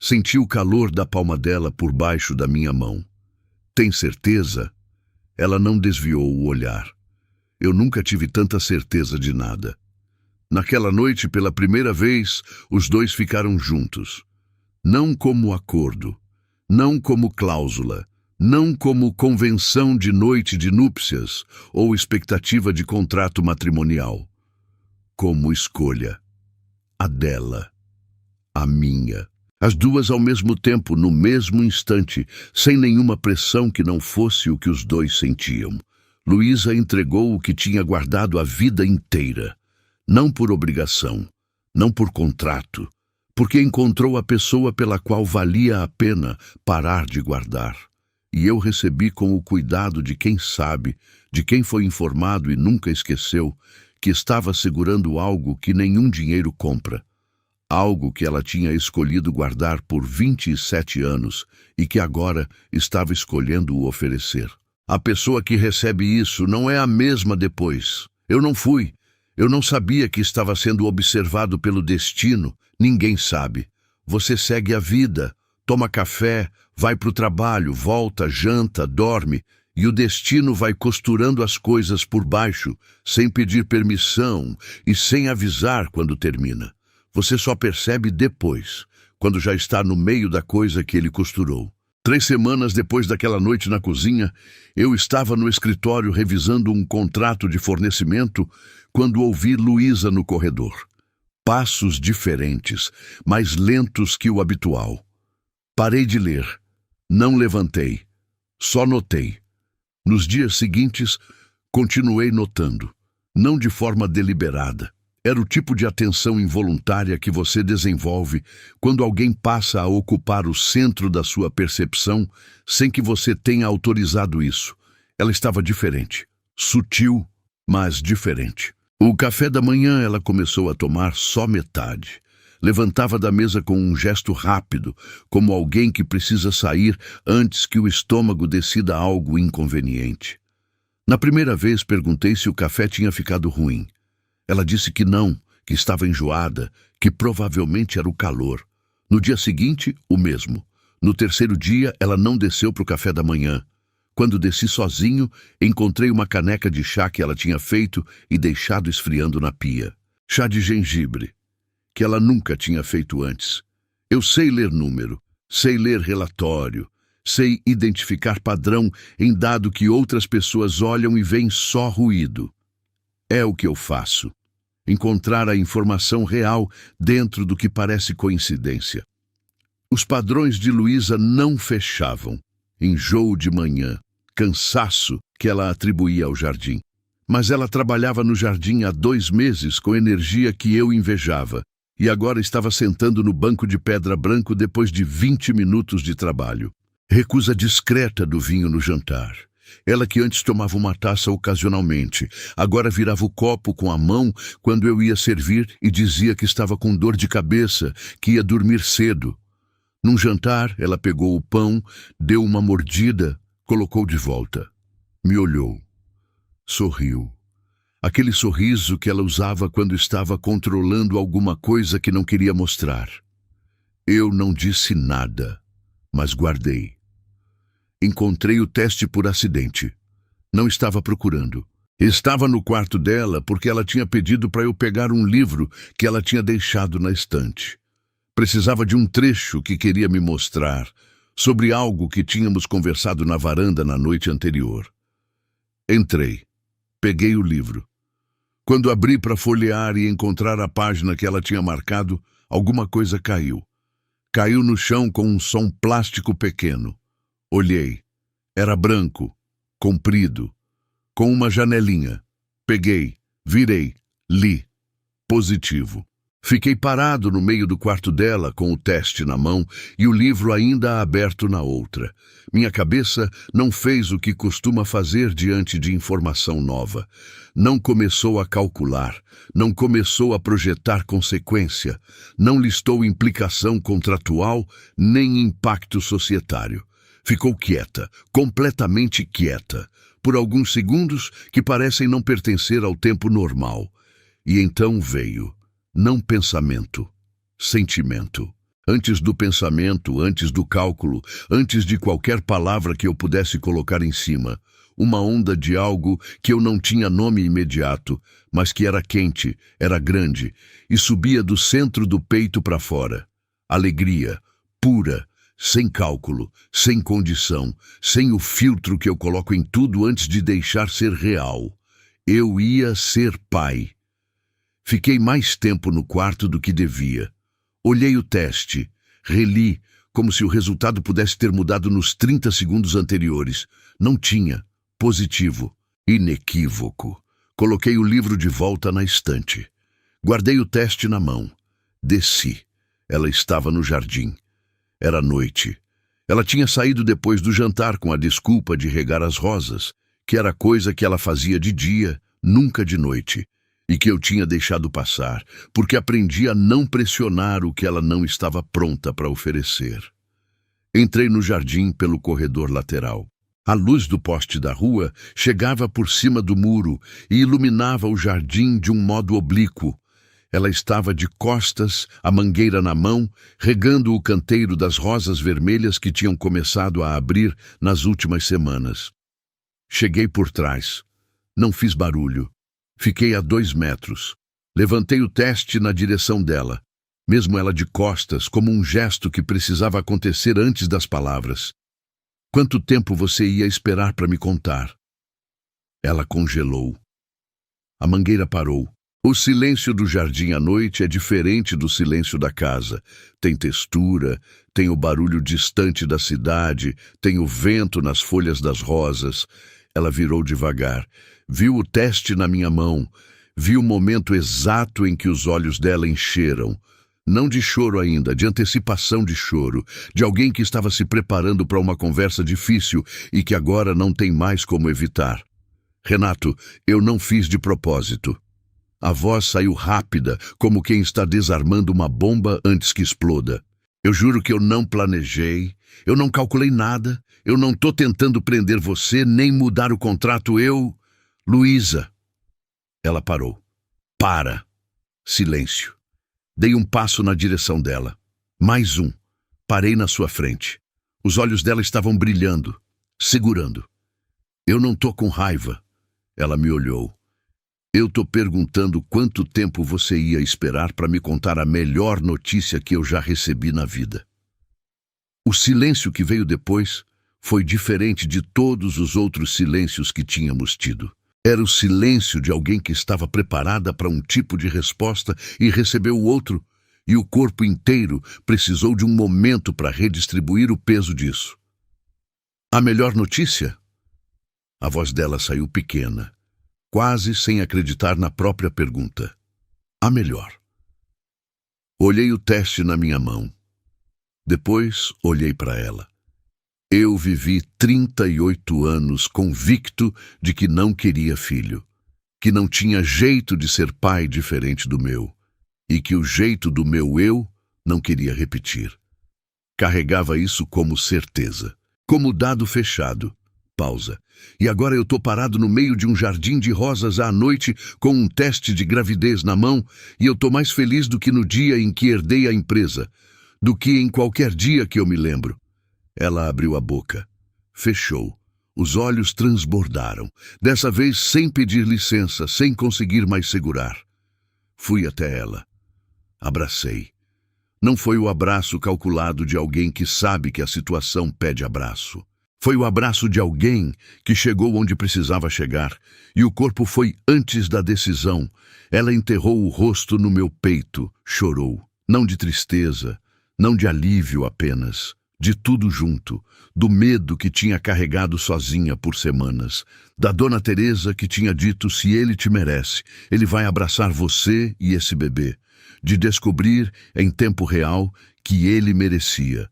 Senti o calor da palma dela por baixo da minha mão. Tem certeza? Ela não desviou o olhar. Eu nunca tive tanta certeza de nada. Naquela noite, pela primeira vez, os dois ficaram juntos. Não como acordo, não como cláusula, não como convenção de noite de núpcias ou expectativa de contrato matrimonial. Como escolha. A dela. A minha. As duas ao mesmo tempo, no mesmo instante, sem nenhuma pressão que não fosse o que os dois sentiam. Luísa entregou o que tinha guardado a vida inteira, não por obrigação, não por contrato, porque encontrou a pessoa pela qual valia a pena parar de guardar. E eu recebi com o cuidado de quem sabe, de quem foi informado e nunca esqueceu, que estava segurando algo que nenhum dinheiro compra. Algo que ela tinha escolhido guardar por 27 anos e que agora estava escolhendo o oferecer. A pessoa que recebe isso não é a mesma depois. Eu não fui. Eu não sabia que estava sendo observado pelo destino. Ninguém sabe. Você segue a vida, toma café, vai para o trabalho, volta, janta, dorme, e o destino vai costurando as coisas por baixo, sem pedir permissão e sem avisar quando termina. Você só percebe depois, quando já está no meio da coisa que ele costurou. 3 semanas depois daquela noite na cozinha, eu estava no escritório revisando um contrato de fornecimento quando ouvi Luísa no corredor. Passos diferentes, mais lentos que o habitual. Parei de ler. Não levantei. Só notei. Nos dias seguintes, continuei notando. Não de forma deliberada. Era o tipo de atenção involuntária que você desenvolve quando alguém passa a ocupar o centro da sua percepção sem que você tenha autorizado isso. Ela estava diferente. Sutil, mas diferente. O café da manhã ela começou a tomar só metade. Levantava da mesa com um gesto rápido, como alguém que precisa sair antes que o estômago decida algo inconveniente. Na primeira vez perguntei se o café tinha ficado ruim. Ela disse que não, que estava enjoada, que provavelmente era o calor. No dia seguinte, o mesmo. No terceiro dia, ela não desceu para o café da manhã. Quando desci sozinho, encontrei uma caneca de chá que ela tinha feito e deixado esfriando na pia. Chá de gengibre, que ela nunca tinha feito antes. Eu sei ler número, sei ler relatório, sei identificar padrão em dado que outras pessoas olham e veem só ruído. É o que eu faço. Encontrar a informação real dentro do que parece coincidência. Os padrões de Luísa não fechavam. Enjoo de manhã, cansaço que ela atribuía ao jardim. Mas ela trabalhava no jardim há 2 meses com energia que eu invejava, e agora estava sentando no banco de pedra branco depois de 20 minutos de trabalho. Recusa discreta do vinho no jantar. Ela que antes tomava uma taça ocasionalmente, agora virava o copo com a mão quando eu ia servir e dizia que estava com dor de cabeça, que ia dormir cedo. Num jantar, ela pegou o pão, deu uma mordida, colocou de volta. Me olhou. Sorriu. Aquele sorriso que ela usava quando estava controlando alguma coisa que não queria mostrar. Eu não disse nada, mas guardei. Encontrei o teste por acidente. Não estava procurando. Estava no quarto dela porque ela tinha pedido para eu pegar um livro que ela tinha deixado na estante. Precisava de um trecho que queria me mostrar sobre algo que tínhamos conversado na varanda na noite anterior. Entrei. Peguei o livro. Quando abri para folhear e encontrar a página que ela tinha marcado, alguma coisa caiu. Caiu no chão com um som plástico pequeno. Olhei. Era branco, comprido, com uma janelinha. Peguei, virei, li. Positivo. Fiquei parado no meio do quarto dela com o teste na mão e o livro ainda aberto na outra. Minha cabeça não fez o que costuma fazer diante de informação nova. Não começou a calcular, não começou a projetar consequência, não listou implicação contratual nem impacto societário. Ficou quieta, completamente quieta, por alguns segundos que parecem não pertencer ao tempo normal. E então veio, não pensamento, sentimento. Antes do pensamento, antes do cálculo, antes de qualquer palavra que eu pudesse colocar em cima, uma onda de algo que eu não tinha nome imediato, mas que era quente, era grande, e subia do centro do peito para fora. Alegria, pura, sem cálculo, sem condição, sem o filtro que eu coloco em tudo antes de deixar ser real. Eu ia ser pai. Fiquei mais tempo no quarto do que devia. Olhei o teste, reli, como se o resultado pudesse ter mudado nos 30 segundos anteriores. Não tinha. Positivo. Inequívoco. Coloquei o livro de volta na estante. Guardei o teste na mão. Desci. Ela estava no jardim. Era noite. Ela tinha saído depois do jantar com a desculpa de regar as rosas, que era coisa que ela fazia de dia, nunca de noite, e que eu tinha deixado passar, porque aprendi a não pressionar o que ela não estava pronta para oferecer. Entrei no jardim pelo corredor lateral. A luz do poste da rua chegava por cima do muro e iluminava o jardim de um modo oblíquo. Ela estava de costas, a mangueira na mão, regando o canteiro das rosas vermelhas que tinham começado a abrir nas últimas semanas. Cheguei por trás. Não fiz barulho. Fiquei a 2 metros. Levantei o teste na direção dela, mesmo ela de costas, como um gesto que precisava acontecer antes das palavras. Quanto tempo você ia esperar para me contar? Ela congelou. A mangueira parou. O silêncio do jardim à noite é diferente do silêncio da casa. Tem textura, tem o barulho distante da cidade, tem o vento nas folhas das rosas. Ela virou devagar. Viu o teste na minha mão. Viu o momento exato em que os olhos dela encheram. Não de choro ainda, de antecipação de choro, de alguém que estava se preparando para uma conversa difícil e que agora não tem mais como evitar. Renato, eu não fiz de propósito. A voz saiu rápida, como quem está desarmando uma bomba antes que exploda. Eu juro que eu não planejei, eu não calculei nada, eu não estou tentando prender você, nem mudar o contrato, Luísa. Ela parou. Para. Silêncio. Dei um passo na direção dela. Mais um. Parei na sua frente. Os olhos dela estavam brilhando, segurando. Eu não tô com raiva. Ela me olhou. Eu tô perguntando quanto tempo você ia esperar para me contar a melhor notícia que eu já recebi na vida. O silêncio que veio depois foi diferente de todos os outros silêncios que tínhamos tido. Era o silêncio de alguém que estava preparada para um tipo de resposta e recebeu o outro, e o corpo inteiro precisou de um momento para redistribuir o peso disso. A melhor notícia? A voz dela saiu pequena, quase sem acreditar na própria pergunta. A melhor. Olhei o teste na minha mão. Depois olhei para ela. Eu vivi 38 anos convicto de que não queria filho, que não tinha jeito de ser pai diferente do meu, e que o jeito do meu eu não queria repetir. Carregava isso como certeza, como dado fechado. Pausa. E agora eu tô parado no meio de um jardim de rosas à noite com um teste de gravidez na mão e eu tô mais feliz do que no dia em que herdei a empresa, do que em qualquer dia que eu me lembro. Ela abriu a boca. Fechou. Os olhos transbordaram, dessa vez sem pedir licença, sem conseguir mais segurar. Fui até ela. Abracei. Não foi o abraço calculado de alguém que sabe que a situação pede abraço. Foi o abraço de alguém que chegou onde precisava chegar, e o corpo foi antes da decisão. Ela enterrou o rosto no meu peito, chorou. Não de tristeza, não de alívio apenas, de tudo junto, do medo que tinha carregado sozinha por semanas, da Dona Teresa que tinha dito: se ele te merece, ele vai abraçar você e esse bebê, de descobrir em tempo real que ele merecia.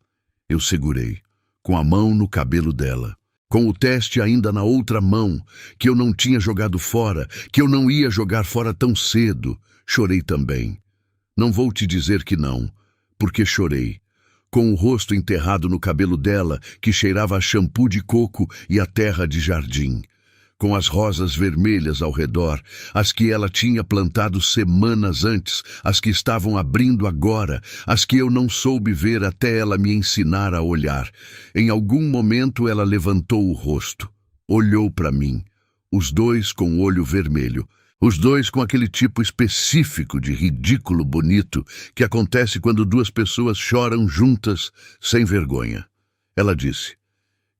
Eu segurei, com a mão no cabelo dela, com o teste ainda na outra mão, que eu não tinha jogado fora, que eu não ia jogar fora tão cedo. Chorei também. Não vou te dizer que não, porque chorei. Com o rosto enterrado no cabelo dela, que cheirava a shampoo de coco e a terra de jardim. Com as rosas vermelhas ao redor, as que ela tinha plantado semanas antes, as que estavam abrindo agora, as que eu não soube ver até ela me ensinar a olhar. Em algum momento ela levantou o rosto, olhou para mim, os dois com o olho vermelho, os dois com aquele tipo específico de ridículo bonito que acontece quando duas pessoas choram juntas sem vergonha. Ela disse: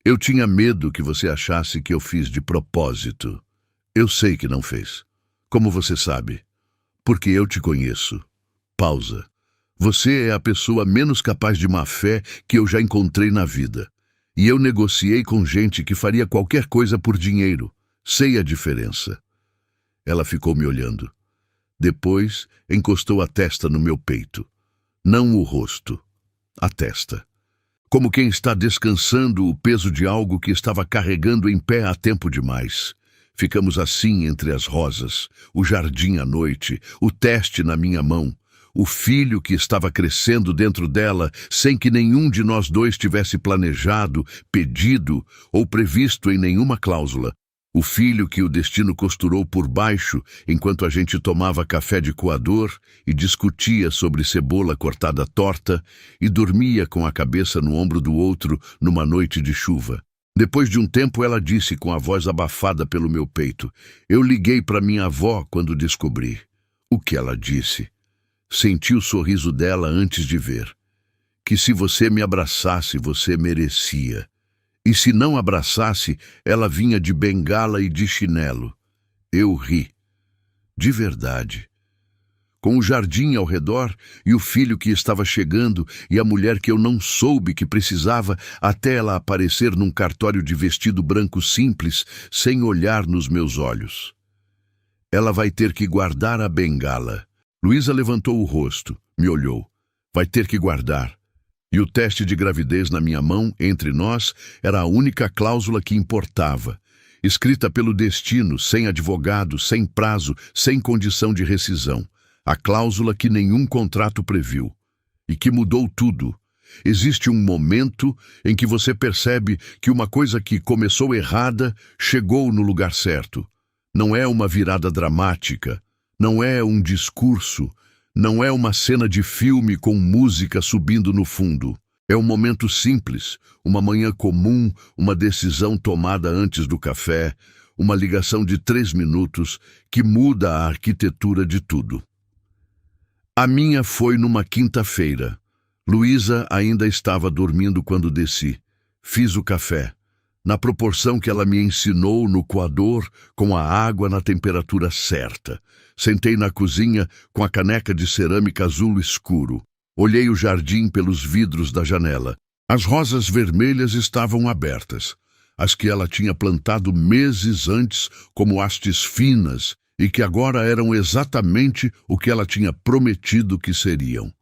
eu tinha medo que você achasse que eu fiz de propósito. Eu sei que não fez. Como você sabe? Porque eu te conheço. Pausa. Você é a pessoa menos capaz de má fé que eu já encontrei na vida. E eu negociei com gente que faria qualquer coisa por dinheiro. Sei a diferença. Ela ficou me olhando. Depois, encostou a testa no meu peito. Não o rosto, a testa. Como quem está descansando o peso de algo que estava carregando em pé há tempo demais. Ficamos assim entre as rosas, o jardim à noite, o teste na minha mão, o filho que estava crescendo dentro dela sem que nenhum de nós dois tivesse planejado, pedido ou previsto em nenhuma cláusula. O filho que o destino costurou por baixo enquanto a gente tomava café de coador e discutia sobre cebola cortada torta e dormia com a cabeça no ombro do outro numa noite de chuva. Depois de um tempo ela disse com a voz abafada pelo meu peito: "Eu liguei para minha avó quando descobri." O que ela disse? Senti o sorriso dela antes de ver. Que se você me abraçasse, você merecia. E se não abraçasse, ela vinha de bengala e de chinelo. Eu ri. De verdade. Com o jardim ao redor e o filho que estava chegando e a mulher que eu não soube que precisava até ela aparecer num cartório de vestido branco simples, sem olhar nos meus olhos. Ela vai ter que guardar a bengala. Luísa levantou o rosto, me olhou. Vai ter que guardar. E o teste de gravidez na minha mão, entre nós, era a única cláusula que importava. Escrita pelo destino, sem advogado, sem prazo, sem condição de rescisão. A cláusula que nenhum contrato previu. E que mudou tudo. Existe um momento em que você percebe que uma coisa que começou errada chegou no lugar certo. Não é uma virada dramática. Não é um discurso. Não é uma cena de filme com música subindo no fundo. É um momento simples, uma manhã comum, uma decisão tomada antes do café, uma ligação de 3 minutos que muda a arquitetura de tudo. A minha foi numa quinta-feira. Luísa ainda estava dormindo quando desci. Fiz o café, na proporção que ela me ensinou no coador, com a água na temperatura certa. Sentei na cozinha com a caneca de cerâmica azul escuro. Olhei o jardim pelos vidros da janela. As rosas vermelhas estavam abertas. As que ela tinha plantado meses antes como hastes finas e que agora eram exatamente o que ela tinha prometido que seriam.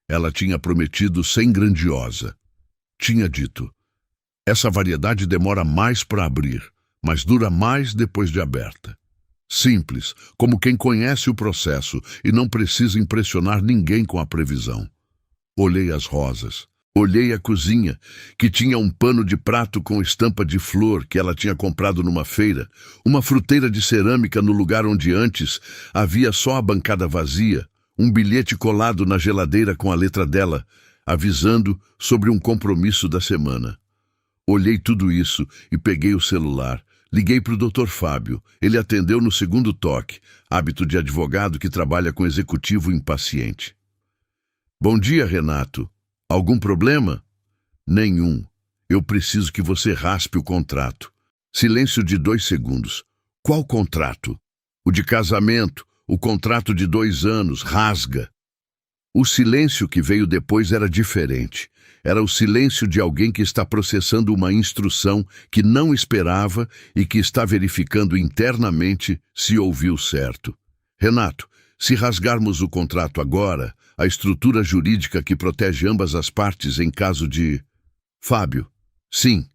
Ela tinha prometido sem grandiosa. Tinha dito: essa variedade demora mais para abrir, mas dura mais depois de aberta. Simples, como quem conhece o processo e não precisa impressionar ninguém com a previsão. Olhei as rosas. Olhei a cozinha, que tinha um pano de prato com estampa de flor que ela tinha comprado numa feira, uma fruteira de cerâmica no lugar onde antes havia só a bancada vazia, um bilhete colado na geladeira com a letra dela, avisando sobre um compromisso da semana. Olhei tudo isso e peguei o celular. Liguei para o Dr. Fábio. Ele atendeu no segundo toque, hábito de advogado que trabalha com executivo impaciente. Bom dia, Renato. Algum problema? Nenhum. Eu preciso que você raspe o contrato. Silêncio de 2 segundos. Qual contrato? O de casamento, o contrato de 2 anos, rasga. O silêncio que veio depois era diferente. Era o silêncio de alguém que está processando uma instrução que não esperava e que está verificando internamente se ouviu certo. Renato, se rasgarmos o contrato agora, a estrutura jurídica que protege ambas as partes em caso de... Fábio, sim,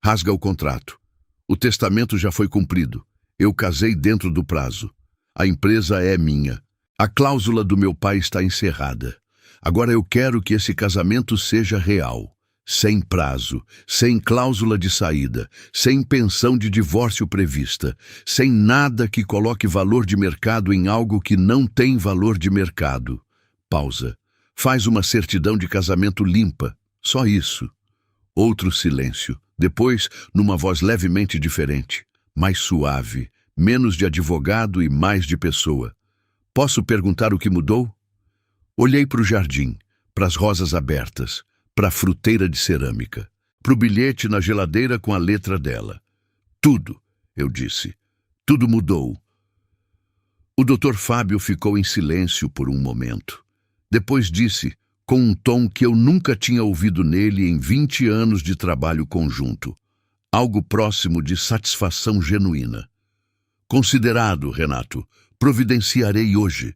rasga o contrato. O testamento já foi cumprido. Eu casei dentro do prazo. A empresa é minha. A cláusula do meu pai está encerrada. Agora eu quero que esse casamento seja real, sem prazo, sem cláusula de saída, sem pensão de divórcio prevista, sem nada que coloque valor de mercado em algo que não tem valor de mercado. Pausa. Faz uma certidão de casamento limpa. Só isso. Outro silêncio. Depois, numa voz levemente diferente, mais suave, menos de advogado e mais de pessoa. Posso perguntar o que mudou? Olhei para o jardim, para as rosas abertas, para a fruteira de cerâmica, para o bilhete na geladeira com a letra dela. Tudo, eu disse. Tudo mudou. O Dr. Fábio ficou em silêncio por um momento. Depois disse, com um tom que eu nunca tinha ouvido nele em 20 anos de trabalho conjunto, algo próximo de satisfação genuína. Considerado, Renato. Providenciarei hoje.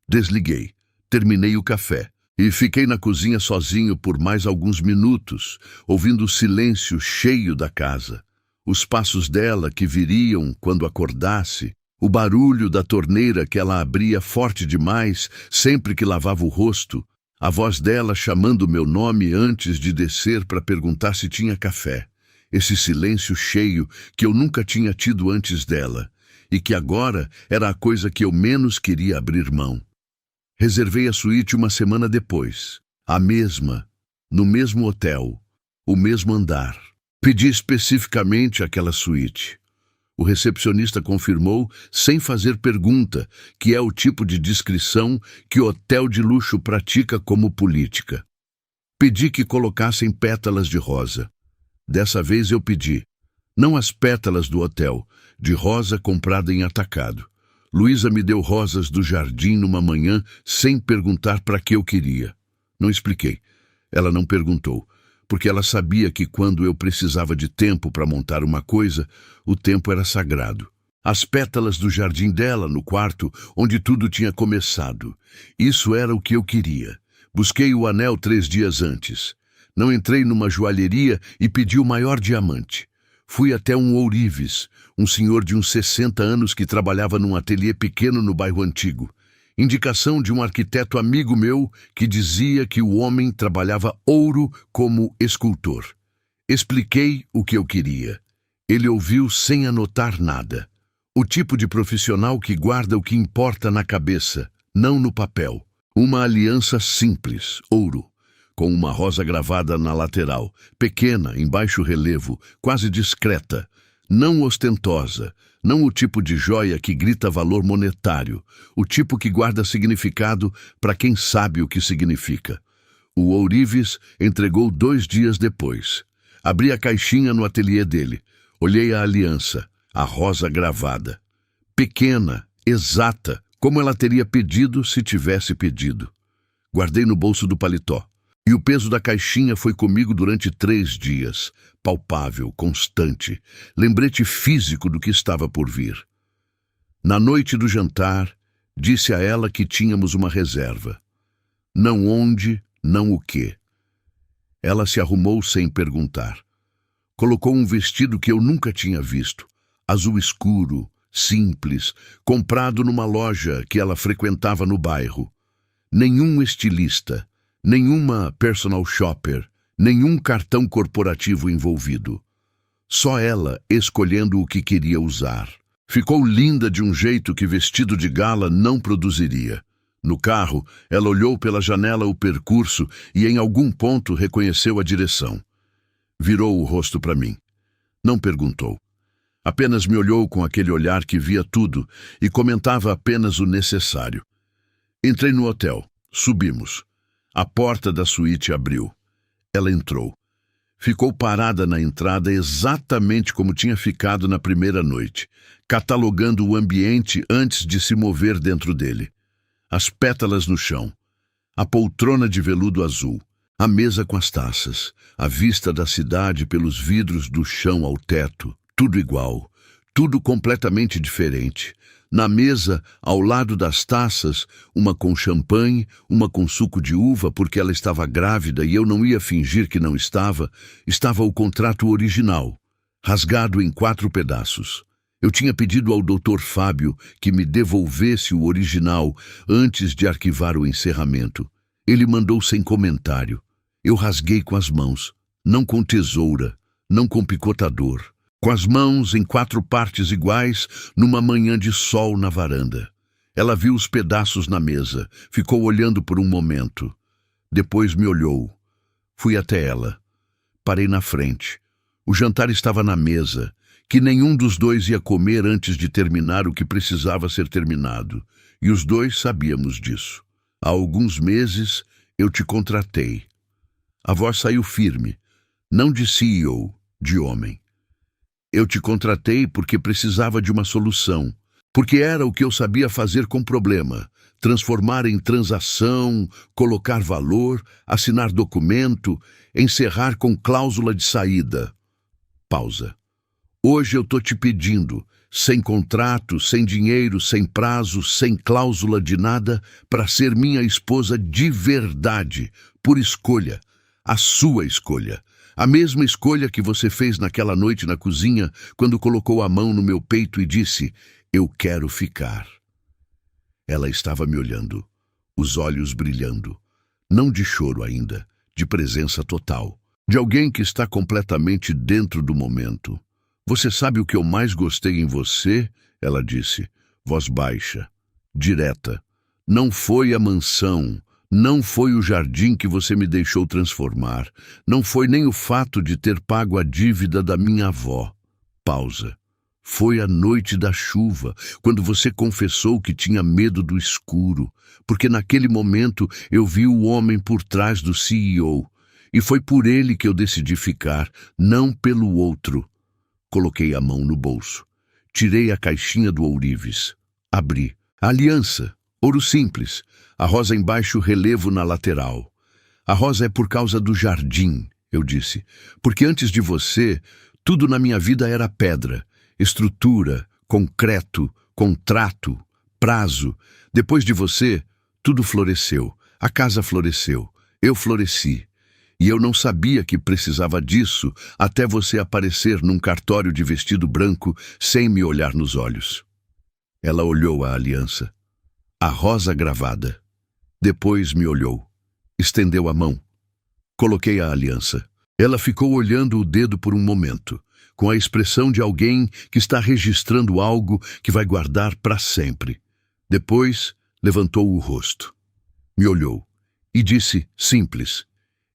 Desliguei. Terminei o café. E fiquei na cozinha sozinho por mais alguns minutos, ouvindo o silêncio cheio da casa. Os passos dela que viriam quando acordasse, o barulho da torneira que ela abria forte demais sempre que lavava o rosto, a voz dela chamando meu nome antes de descer para perguntar se tinha café. Esse silêncio cheio que eu nunca tinha tido antes dela, e que agora era a coisa que eu menos queria abrir mão. Reservei a suíte uma semana depois, a mesma, no mesmo hotel, o mesmo andar. Pedi especificamente aquela suíte. O recepcionista confirmou, sem fazer pergunta, que é o tipo de descrição que o hotel de luxo pratica como política. Pedi que colocassem pétalas de rosa. Dessa vez eu pedi, não as pétalas do hotel, de rosa comprada em atacado. Luísa me deu rosas do jardim numa manhã sem perguntar para que eu queria. Não expliquei. Ela não perguntou, porque ela sabia que quando eu precisava de tempo para montar uma coisa, o tempo era sagrado. As pétalas do jardim dela no quarto, onde tudo tinha começado. Isso era o que eu queria. Busquei o anel 3 dias antes. Não entrei numa joalheria e pedi o maior diamante. Fui até um ourives, um senhor de uns 60 anos que trabalhava num ateliê pequeno no bairro Antigo. Indicação de um arquiteto amigo meu que dizia que o homem trabalhava ouro como escultor. Expliquei o que eu queria. Ele ouviu sem anotar nada. O tipo de profissional que guarda o que importa na cabeça, não no papel. Uma aliança simples, ouro, com uma rosa gravada na lateral, pequena, em baixo relevo, quase discreta, não ostentosa, não o tipo de joia que grita valor monetário, o tipo que guarda significado para quem sabe o que significa. O ourives entregou 2 dias depois. Abri a caixinha no ateliê dele. Olhei a aliança, a rosa gravada. Pequena, exata, como ela teria pedido se tivesse pedido. Guardei no bolso do paletó. E o peso da caixinha foi comigo durante 3 dias, palpável, constante, lembrete físico do que estava por vir. Na noite do jantar, disse a ela que tínhamos uma reserva. Não onde, não o quê. Ela se arrumou sem perguntar. Colocou um vestido que eu nunca tinha visto, azul escuro, simples, comprado numa loja que ela frequentava no bairro. Nenhum estilista, nenhuma personal shopper, nenhum cartão corporativo envolvido. Só ela escolhendo o que queria usar. Ficou linda de um jeito que vestido de gala não produziria. No carro, ela olhou pela janela o percurso e em algum ponto reconheceu a direção. Virou o rosto para mim. Não perguntou. Apenas me olhou com aquele olhar que via tudo e comentava apenas o necessário. Entrei no hotel. Subimos. A porta da suíte abriu. Ela entrou. Ficou parada na entrada exatamente como tinha ficado na primeira noite, catalogando o ambiente antes de se mover dentro dele. As pétalas no chão, a poltrona de veludo azul, a mesa com as taças, a vista da cidade pelos vidros do chão ao teto, tudo igual, tudo completamente diferente. Na mesa, ao lado das taças, uma com champanhe, uma com suco de uva porque ela estava grávida e eu não ia fingir que não estava, estava o contrato original, rasgado em 4 pedaços. Eu tinha pedido ao Dr. Fábio que me devolvesse o original antes de arquivar o encerramento. Ele mandou sem comentário. Eu rasguei com as mãos, não com tesoura, não com picotador. Com as mãos em 4 partes iguais, numa manhã de sol na varanda. Ela viu os pedaços na mesa, ficou olhando por um momento. Depois me olhou. Fui até ela. Parei na frente. O jantar estava na mesa, que nenhum dos dois ia comer antes de terminar o que precisava ser terminado. E os dois sabíamos disso. Há alguns meses eu te contratei. A voz saiu firme, não de CEO, de homem. Eu te contratei porque precisava de uma solução, porque era o que eu sabia fazer com problema, transformar em transação, colocar valor, assinar documento, encerrar com cláusula de saída. Pausa. Hoje eu tô te pedindo, sem contrato, sem dinheiro, sem prazo, sem cláusula de nada, para ser minha esposa de verdade, por escolha, a sua escolha. A mesma escolha que você fez naquela noite na cozinha, quando colocou a mão no meu peito e disse, eu quero ficar. Ela estava me olhando, os olhos brilhando, não de choro ainda, de presença total, de alguém que está completamente dentro do momento. Você sabe o que eu mais gostei em você? Ela disse, voz baixa, direta. Não foi a mansão, não foi o jardim que você me deixou transformar, não foi nem o fato de ter pago a dívida da minha avó. Pausa. Foi a noite da chuva, quando você confessou que tinha medo do escuro, porque naquele momento eu vi o homem por trás do CEO, e foi por ele que eu decidi ficar, não pelo outro. Coloquei a mão no bolso. Tirei a caixinha do ourives. Abri. A aliança. Ouro simples. A rosa embaixo, relevo na lateral. A rosa é por causa do jardim, eu disse. Porque antes de você, tudo na minha vida era pedra. Estrutura, concreto, contrato, prazo. Depois de você, tudo floresceu. A casa floresceu. Eu floresci. E eu não sabia que precisava disso até você aparecer num cartório de vestido branco sem me olhar nos olhos. Ela olhou a aliança, a rosa gravada. Depois me olhou, estendeu a mão. Coloquei a aliança. Ela ficou olhando o dedo por um momento, com a expressão de alguém que está registrando algo que vai guardar para sempre. Depois levantou o rosto, me olhou e disse, simples,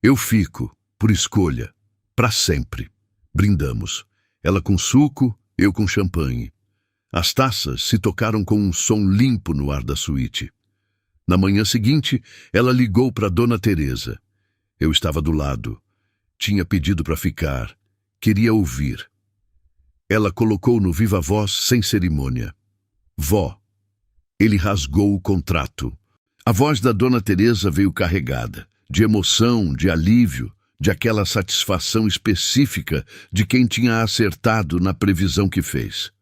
eu fico, por escolha, para sempre. Brindamos. Ela com suco, eu com champanhe. As taças se tocaram com um som limpo no ar da suíte. Na manhã seguinte, ela ligou para Dona Teresa. Eu estava do lado. Tinha pedido para ficar. Queria ouvir. Ela colocou no viva voz sem cerimônia. Vó. Ele rasgou o contrato. A voz da Dona Teresa veio carregada. De emoção, de alívio, de aquela satisfação específica de quem tinha acertado na previsão que fez.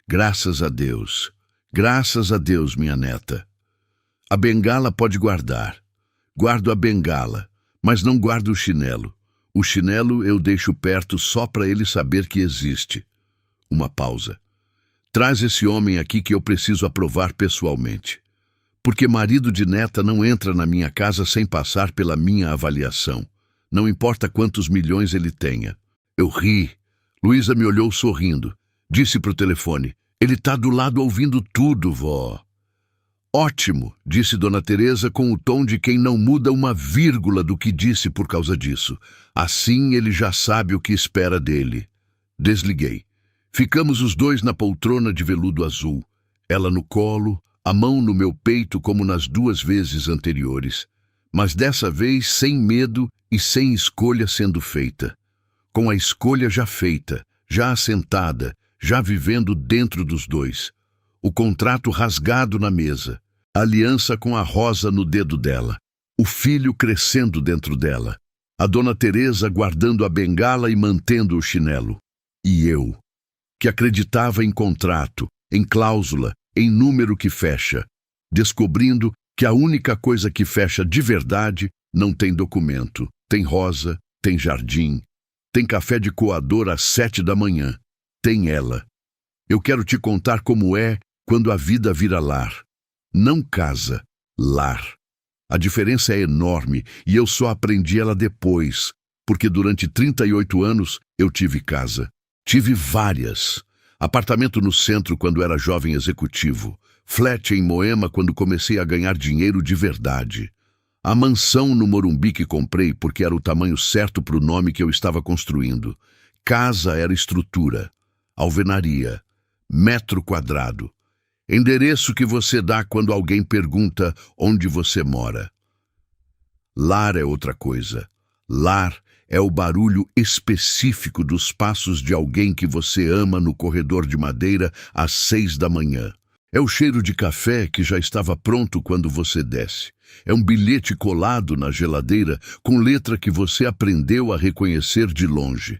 Graças a Deus, minha neta. A bengala pode guardar. Guardo a bengala, mas não guardo o chinelo. O chinelo eu deixo perto só para ele saber que existe. Uma pausa. Traz esse homem aqui que eu preciso aprovar pessoalmente. Porque marido de neta não entra na minha casa sem passar pela minha avaliação. Não importa quantos milhões ele tenha. Eu ri. Luísa me olhou sorrindo. Disse pro telefone, ele tá do lado ouvindo tudo, vó. Ótimo, disse Dona Teresa com o tom de quem não muda uma vírgula do que disse por causa disso. Assim ele já sabe o que espera dele. Desliguei. Ficamos os dois na poltrona de veludo azul. Ela no colo, a mão no meu peito como nas 2 vezes anteriores, mas dessa vez sem medo e sem escolha sendo feita. Com a escolha já feita, já assentada, já vivendo dentro dos dois. O contrato rasgado na mesa, a aliança com a rosa no dedo dela, o filho crescendo dentro dela, a Dona Teresa guardando a bengala e mantendo o chinelo. E eu, que acreditava em contrato, em cláusula, em número que fecha, descobrindo que a única coisa que fecha de verdade não tem documento, tem rosa, tem jardim, tem café de coador às 7 da manhã, tem ela. Eu quero te contar como é quando a vida vira lar. Não casa, lar. A diferença é enorme e eu só aprendi ela depois, porque durante 38 anos eu tive casa. Tive várias. Apartamento no centro quando era jovem executivo. Flat em Moema quando comecei a ganhar dinheiro de verdade. A mansão no Morumbi que comprei porque era o tamanho certo para o nome que eu estava construindo. Casa era estrutura, alvenaria, metro quadrado. Endereço que você dá quando alguém pergunta onde você mora. Lar é outra coisa. Lar é o barulho específico dos passos de alguém que você ama no corredor de madeira às 6 da manhã. É o cheiro de café que já estava pronto quando você desce. É um bilhete colado na geladeira com letra que você aprendeu a reconhecer de longe.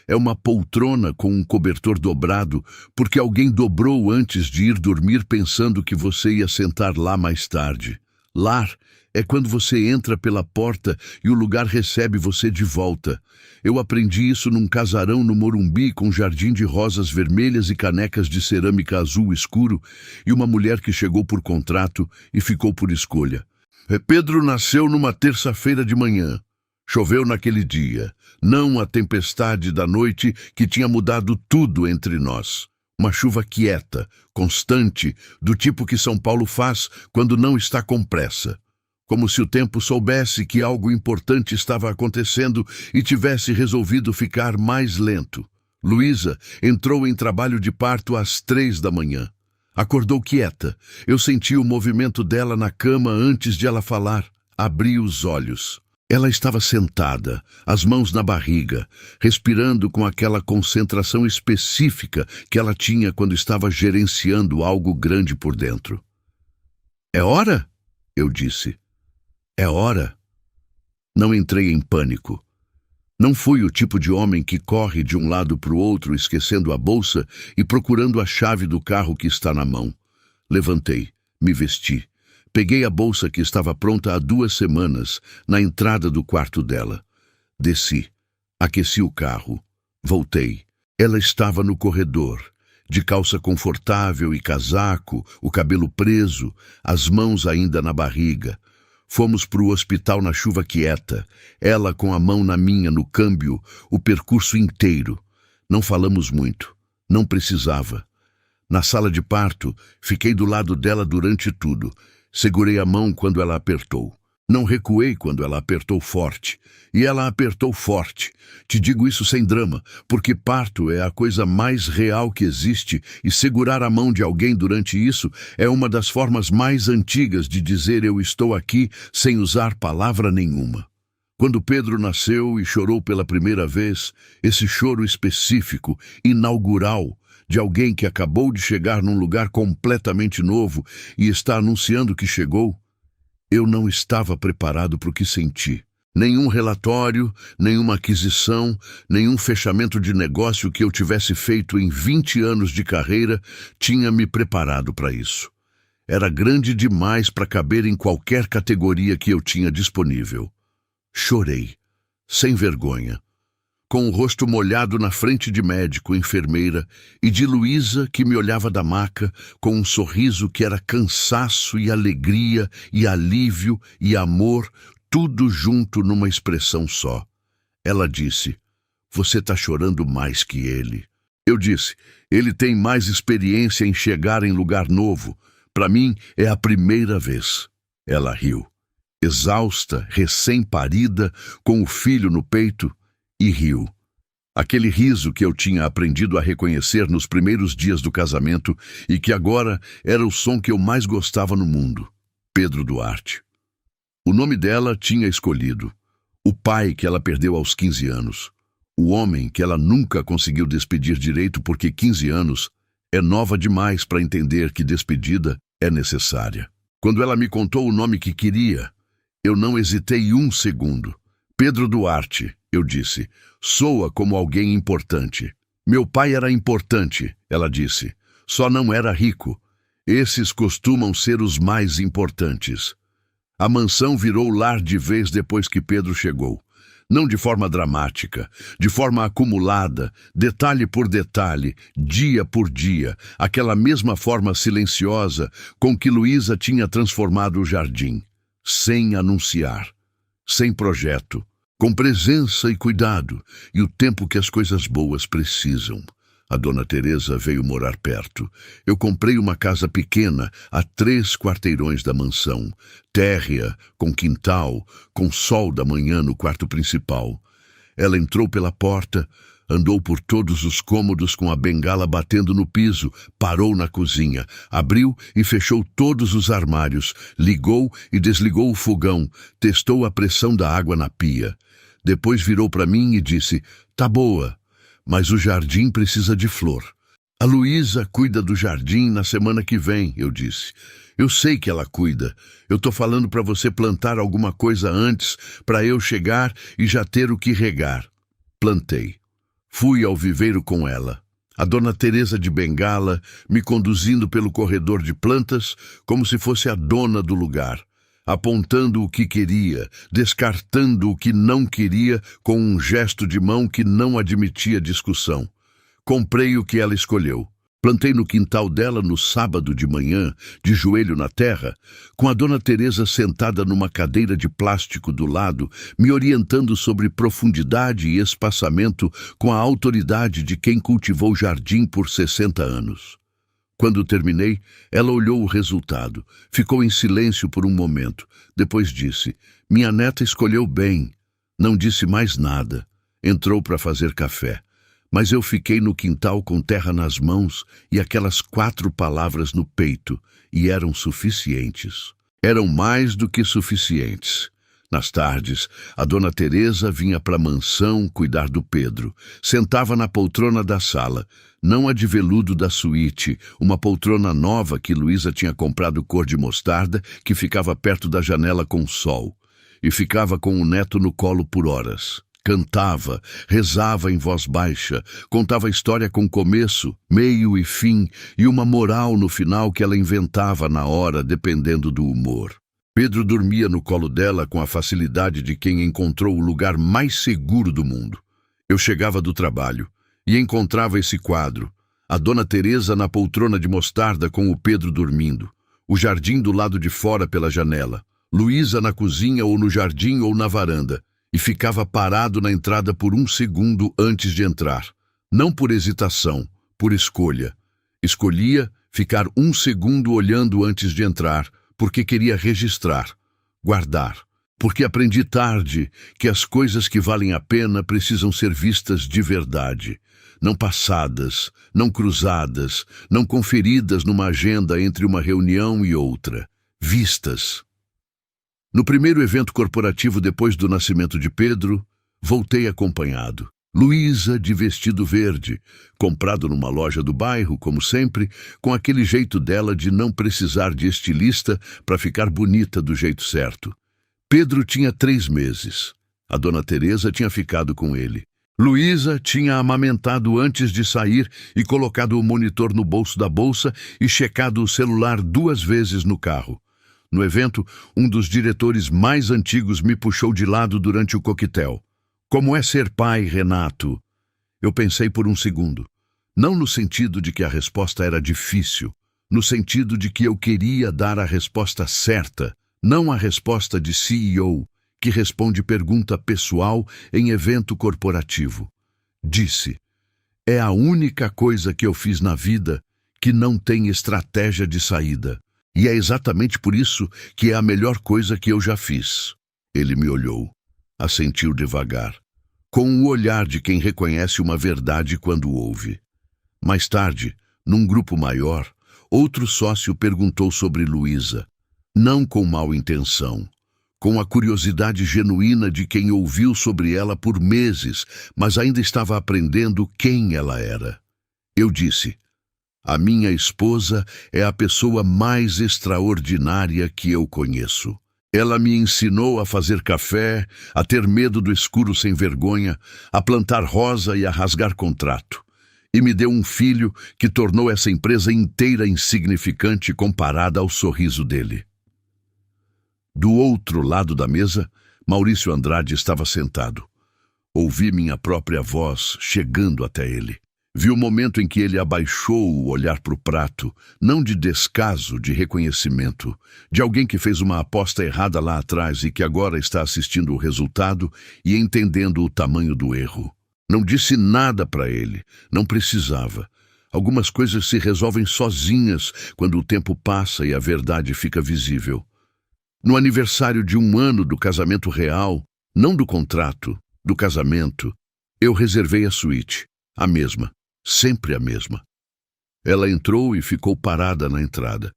É uma poltrona com um cobertor dobrado, porque alguém dobrou antes de ir dormir pensando que você ia sentar lá mais tarde. Lar é quando você entra pela porta e o lugar recebe você de volta. Eu aprendi isso num casarão no Morumbi com jardim de rosas vermelhas e canecas de cerâmica azul escuro e uma mulher que chegou por contrato e ficou por escolha. Pedro nasceu numa terça-feira de manhã. Choveu naquele dia, não a tempestade da noite que tinha mudado tudo entre nós. Uma chuva quieta, constante, do tipo que São Paulo faz quando não está com pressa. Como se o tempo soubesse que algo importante estava acontecendo e tivesse resolvido ficar mais lento. Luísa entrou em trabalho de parto às 3 da manhã. Acordou quieta. Eu senti o movimento dela na cama antes de ela falar. Abri os olhos. Ela estava sentada, as mãos na barriga, respirando com aquela concentração específica que ela tinha quando estava gerenciando algo grande por dentro. "É hora?" eu disse. "É hora." Não entrei em pânico. Não fui o tipo de homem que corre de um lado para o outro esquecendo a bolsa e procurando a chave do carro que está na mão. Levantei, me vesti. Peguei a bolsa que estava pronta há 2 semanas, na entrada do quarto dela. Desci, aqueci o carro, voltei. Ela estava no corredor, de calça confortável e casaco, o cabelo preso, as mãos ainda na barriga. Fomos para o hospital na chuva quieta, ela com a mão na minha no câmbio, o percurso inteiro. Não falamos muito, não precisava. Na sala de parto, fiquei do lado dela durante tudo. Segurei a mão quando ela apertou. Não recuei quando ela apertou forte. E ela apertou forte. Te digo isso sem drama, porque parto é a coisa mais real que existe e segurar a mão de alguém durante isso é uma das formas mais antigas de dizer eu estou aqui sem usar palavra nenhuma. Quando Pedro nasceu e chorou pela primeira vez, esse choro específico, inaugural, de alguém que acabou de chegar num lugar completamente novo e está anunciando que chegou, eu não estava preparado para o que senti. Nenhum relatório, nenhuma aquisição, nenhum fechamento de negócio que eu tivesse feito em 20 anos de carreira tinha me preparado para isso. Era grande demais para caber em qualquer categoria que eu tinha disponível. Chorei, sem vergonha, com o rosto molhado na frente de médico, enfermeira e de Luísa, que me olhava da maca com um sorriso que era cansaço e alegria e alívio e amor, tudo junto numa expressão só. Ela disse, "Você está chorando mais que ele." Eu disse, "Ele tem mais experiência em chegar em lugar novo. Para mim é a primeira vez." Ela riu, exausta, recém-parida, com o filho no peito, e riu. Aquele riso que eu tinha aprendido a reconhecer nos primeiros dias do casamento e que agora era o som que eu mais gostava no mundo. Pedro Duarte. O nome dela tinha escolhido. O pai que ela perdeu aos 15 anos. O homem que ela nunca conseguiu despedir direito porque 15 anos é nova demais para entender que despedida é necessária. Quando ela me contou o nome que queria, eu não hesitei um segundo. Pedro Duarte, eu disse, soa como alguém importante. Meu pai era importante, ela disse, só não era rico. Esses costumam ser os mais importantes. A mansão virou lar de vez depois que Pedro chegou. Não de forma dramática, de forma acumulada, detalhe por detalhe, dia por dia, aquela mesma forma silenciosa com que Luísa tinha transformado o jardim. Sem anunciar, sem projeto, com presença e cuidado, e o tempo que as coisas boas precisam. A dona Teresa veio morar perto. Eu comprei uma casa pequena a 3 quarteirões da mansão, térrea, com quintal, com sol da manhã no quarto principal. Ela entrou pela porta, andou por todos os cômodos com a bengala batendo no piso, parou na cozinha, abriu e fechou todos os armários, ligou e desligou o fogão, testou a pressão da água na pia. Depois virou para mim e disse, "Tá boa, mas o jardim precisa de flor." "A Luísa cuida do jardim na semana que vem", eu disse. "Eu sei que ela cuida. Eu tô falando para você plantar alguma coisa antes, para eu chegar e já ter o que regar." Plantei. Fui ao viveiro com ela. A Dona Teresa de Bengala me conduzindo pelo corredor de plantas como se fosse a dona do lugar, apontando o que queria, descartando o que não queria com um gesto de mão que não admitia discussão. Comprei o que ela escolheu. Plantei no quintal dela no sábado de manhã, de joelho na terra, com a Dona Teresa sentada numa cadeira de plástico do lado, me orientando sobre profundidade e espaçamento com a autoridade de quem cultivou jardim por 60 anos. Quando terminei, ela olhou o resultado, ficou em silêncio por um momento. Depois disse: "Minha neta escolheu bem." Não disse mais nada. Entrou para fazer café. Mas eu fiquei no quintal com terra nas mãos e aquelas 4 palavras no peito, e eram suficientes. Eram mais do que suficientes. Nas tardes, a Dona Teresa vinha para a mansão cuidar do Pedro. Sentava na poltrona da sala, não a de veludo da suíte, uma poltrona nova que Luísa tinha comprado cor de mostarda, que ficava perto da janela com sol. E ficava com o neto no colo por horas. Cantava, rezava em voz baixa, contava a história com começo, meio e fim, e uma moral no final que ela inventava na hora, dependendo do humor. Pedro dormia no colo dela com a facilidade de quem encontrou o lugar mais seguro do mundo. Eu chegava do trabalho e encontrava esse quadro, a Dona Teresa na poltrona de mostarda com o Pedro dormindo, o jardim do lado de fora pela janela, Luísa na cozinha ou no jardim ou na varanda, e ficava parado na entrada por 1 segundo antes de entrar. Não por hesitação, por escolha. Escolhia ficar 1 segundo olhando antes de entrar, porque queria registrar, guardar. Porque aprendi tarde que as coisas que valem a pena precisam ser vistas de verdade. Não passadas, não cruzadas, não conferidas numa agenda entre uma reunião e outra. Vistas. No primeiro evento corporativo depois do nascimento de Pedro, voltei acompanhado. Luísa de vestido verde, comprado numa loja do bairro, como sempre, com aquele jeito dela de não precisar de estilista para ficar bonita do jeito certo. Pedro tinha 3 meses. A Dona Teresa tinha ficado com ele. Luísa tinha amamentado antes de sair e colocado o monitor no bolso da bolsa e checado o celular 2 vezes no carro. No evento, um dos diretores mais antigos me puxou de lado durante o coquetel. "Como é ser pai, Renato?" Eu pensei por 1 segundo. Não no sentido de que a resposta era difícil, no sentido de que eu queria dar a resposta certa, não a resposta de CEO, que responde pergunta pessoal em evento corporativo. Disse: "É a única coisa que eu fiz na vida que não tem estratégia de saída. E é exatamente por isso que é a melhor coisa que eu já fiz." Ele me olhou, assentiu devagar, com o olhar de quem reconhece uma verdade quando ouve. Mais tarde, num grupo maior, outro sócio perguntou sobre Luísa, não com mal intenção, com a curiosidade genuína de quem ouviu sobre ela por meses, mas ainda estava aprendendo quem ela era. Eu disse: "A minha esposa é a pessoa mais extraordinária que eu conheço. Ela me ensinou a fazer café, a ter medo do escuro sem vergonha, a plantar rosa e a rasgar contrato. E me deu um filho que tornou essa empresa inteira insignificante comparada ao sorriso dele." Do outro lado da mesa, Maurício Andrade estava sentado. Ouvi minha própria voz chegando até ele. Vi o momento em que ele abaixou o olhar para o prato, não de descaso, de reconhecimento, de alguém que fez uma aposta errada lá atrás e que agora está assistindo o resultado e entendendo o tamanho do erro. Não disse nada para ele, não precisava. Algumas coisas se resolvem sozinhas quando o tempo passa e a verdade fica visível. No aniversário de 1 ano do casamento real, não do contrato, do casamento, eu reservei a suíte, a mesma. Sempre a mesma. Ela entrou e ficou parada na entrada,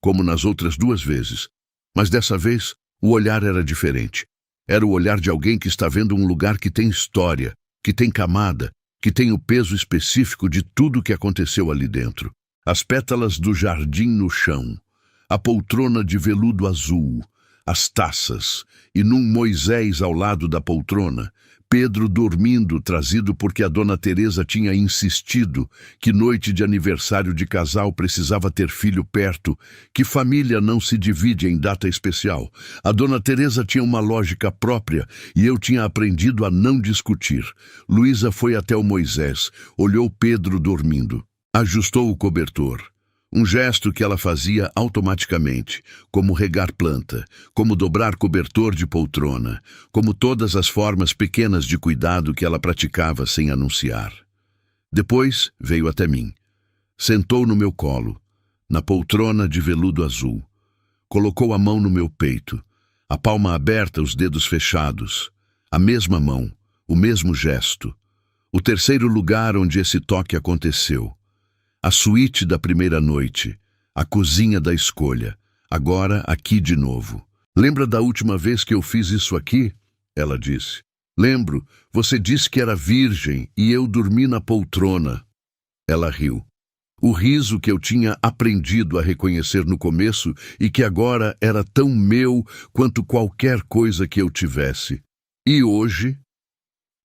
como nas outras 2 vezes, mas dessa vez o olhar era diferente. Era o olhar de alguém que está vendo um lugar que tem história, que tem camada, que tem o peso específico de tudo que aconteceu ali dentro. As pétalas do jardim no chão, a poltrona de veludo azul, as taças, e num Moisés ao lado da poltrona, Pedro dormindo, trazido porque a dona Teresa tinha insistido que noite de aniversário de casal precisava ter filho perto, que família não se divide em data especial. A dona Teresa tinha uma lógica própria e eu tinha aprendido a não discutir. Luísa foi até o Moisés, olhou Pedro dormindo, ajustou o cobertor. Um gesto que ela fazia automaticamente, como regar planta, como dobrar cobertor de poltrona, como todas as formas pequenas de cuidado que ela praticava sem anunciar. Depois veio até mim. Sentou no meu colo, na poltrona de veludo azul. Colocou a mão no meu peito, a palma aberta, os dedos fechados. A mesma mão, o mesmo gesto. O terceiro lugar onde esse toque aconteceu. A suíte da primeira noite, a cozinha da escolha, agora aqui de novo. Lembra da última vez que eu fiz isso aqui? Ela disse. Lembro, você disse que era virgem e eu dormi na poltrona. Ela riu. O riso que eu tinha aprendido a reconhecer no começo e que agora era tão meu quanto qualquer coisa que eu tivesse. E hoje,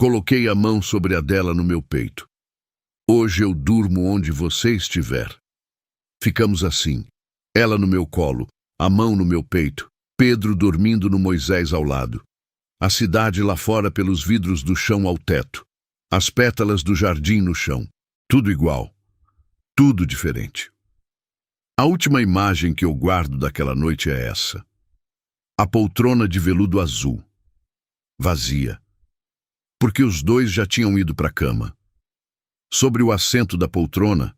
coloquei a mão sobre a dela no meu peito. Hoje eu durmo onde você estiver. Ficamos assim, ela no meu colo, a mão no meu peito, Pedro dormindo no Moisés ao lado. A cidade lá fora pelos vidros do chão ao teto, as pétalas do jardim no chão, tudo igual, tudo diferente. A última imagem que eu guardo daquela noite é essa. A poltrona de veludo azul, vazia, porque os dois já tinham ido para a cama. Sobre o assento da poltrona,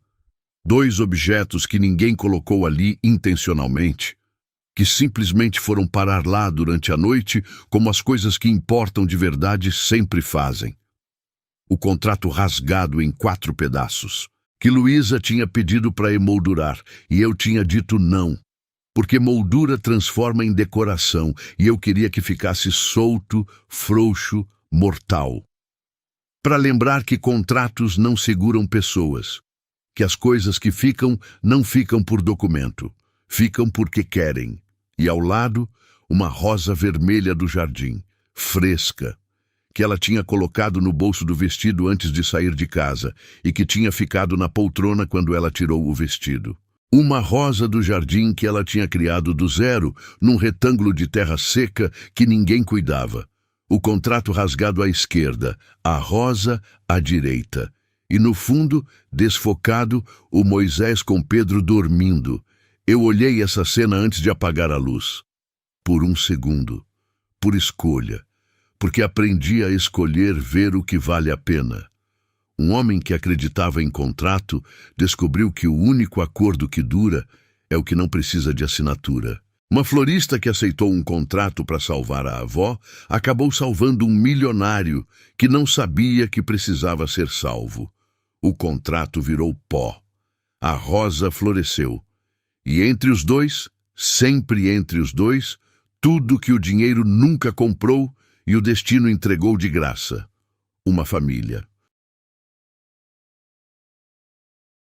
dois objetos que ninguém colocou ali intencionalmente, que simplesmente foram parar lá durante a noite, como as coisas que importam de verdade sempre fazem. O contrato rasgado em 4 pedaços, que Luísa tinha pedido para emoldurar, e eu tinha dito não, porque moldura transforma em decoração, e eu queria que ficasse solto, frouxo, mortal. Para lembrar que contratos não seguram pessoas, que as coisas que ficam não ficam por documento, ficam porque querem. E ao lado, uma rosa vermelha do jardim, fresca, que ela tinha colocado no bolso do vestido antes de sair de casa e que tinha ficado na poltrona quando ela tirou o vestido. Uma rosa do jardim que ela tinha criado do zero, num retângulo de terra seca que ninguém cuidava. O contrato rasgado à esquerda, a rosa à direita. E no fundo, desfocado, o Moisés com Pedro dormindo. Eu olhei essa cena antes de apagar a luz. Por um segundo. Por escolha. Porque aprendi a escolher ver o que vale a pena. Um homem que acreditava em contrato descobriu que o único acordo que dura é o que não precisa de assinatura. Uma florista que aceitou um contrato para salvar a avó acabou salvando um milionário que não sabia que precisava ser salvo. O contrato virou pó. A rosa floresceu. E entre os dois, sempre entre os dois, tudo que o dinheiro nunca comprou e o destino entregou de graça. Uma família.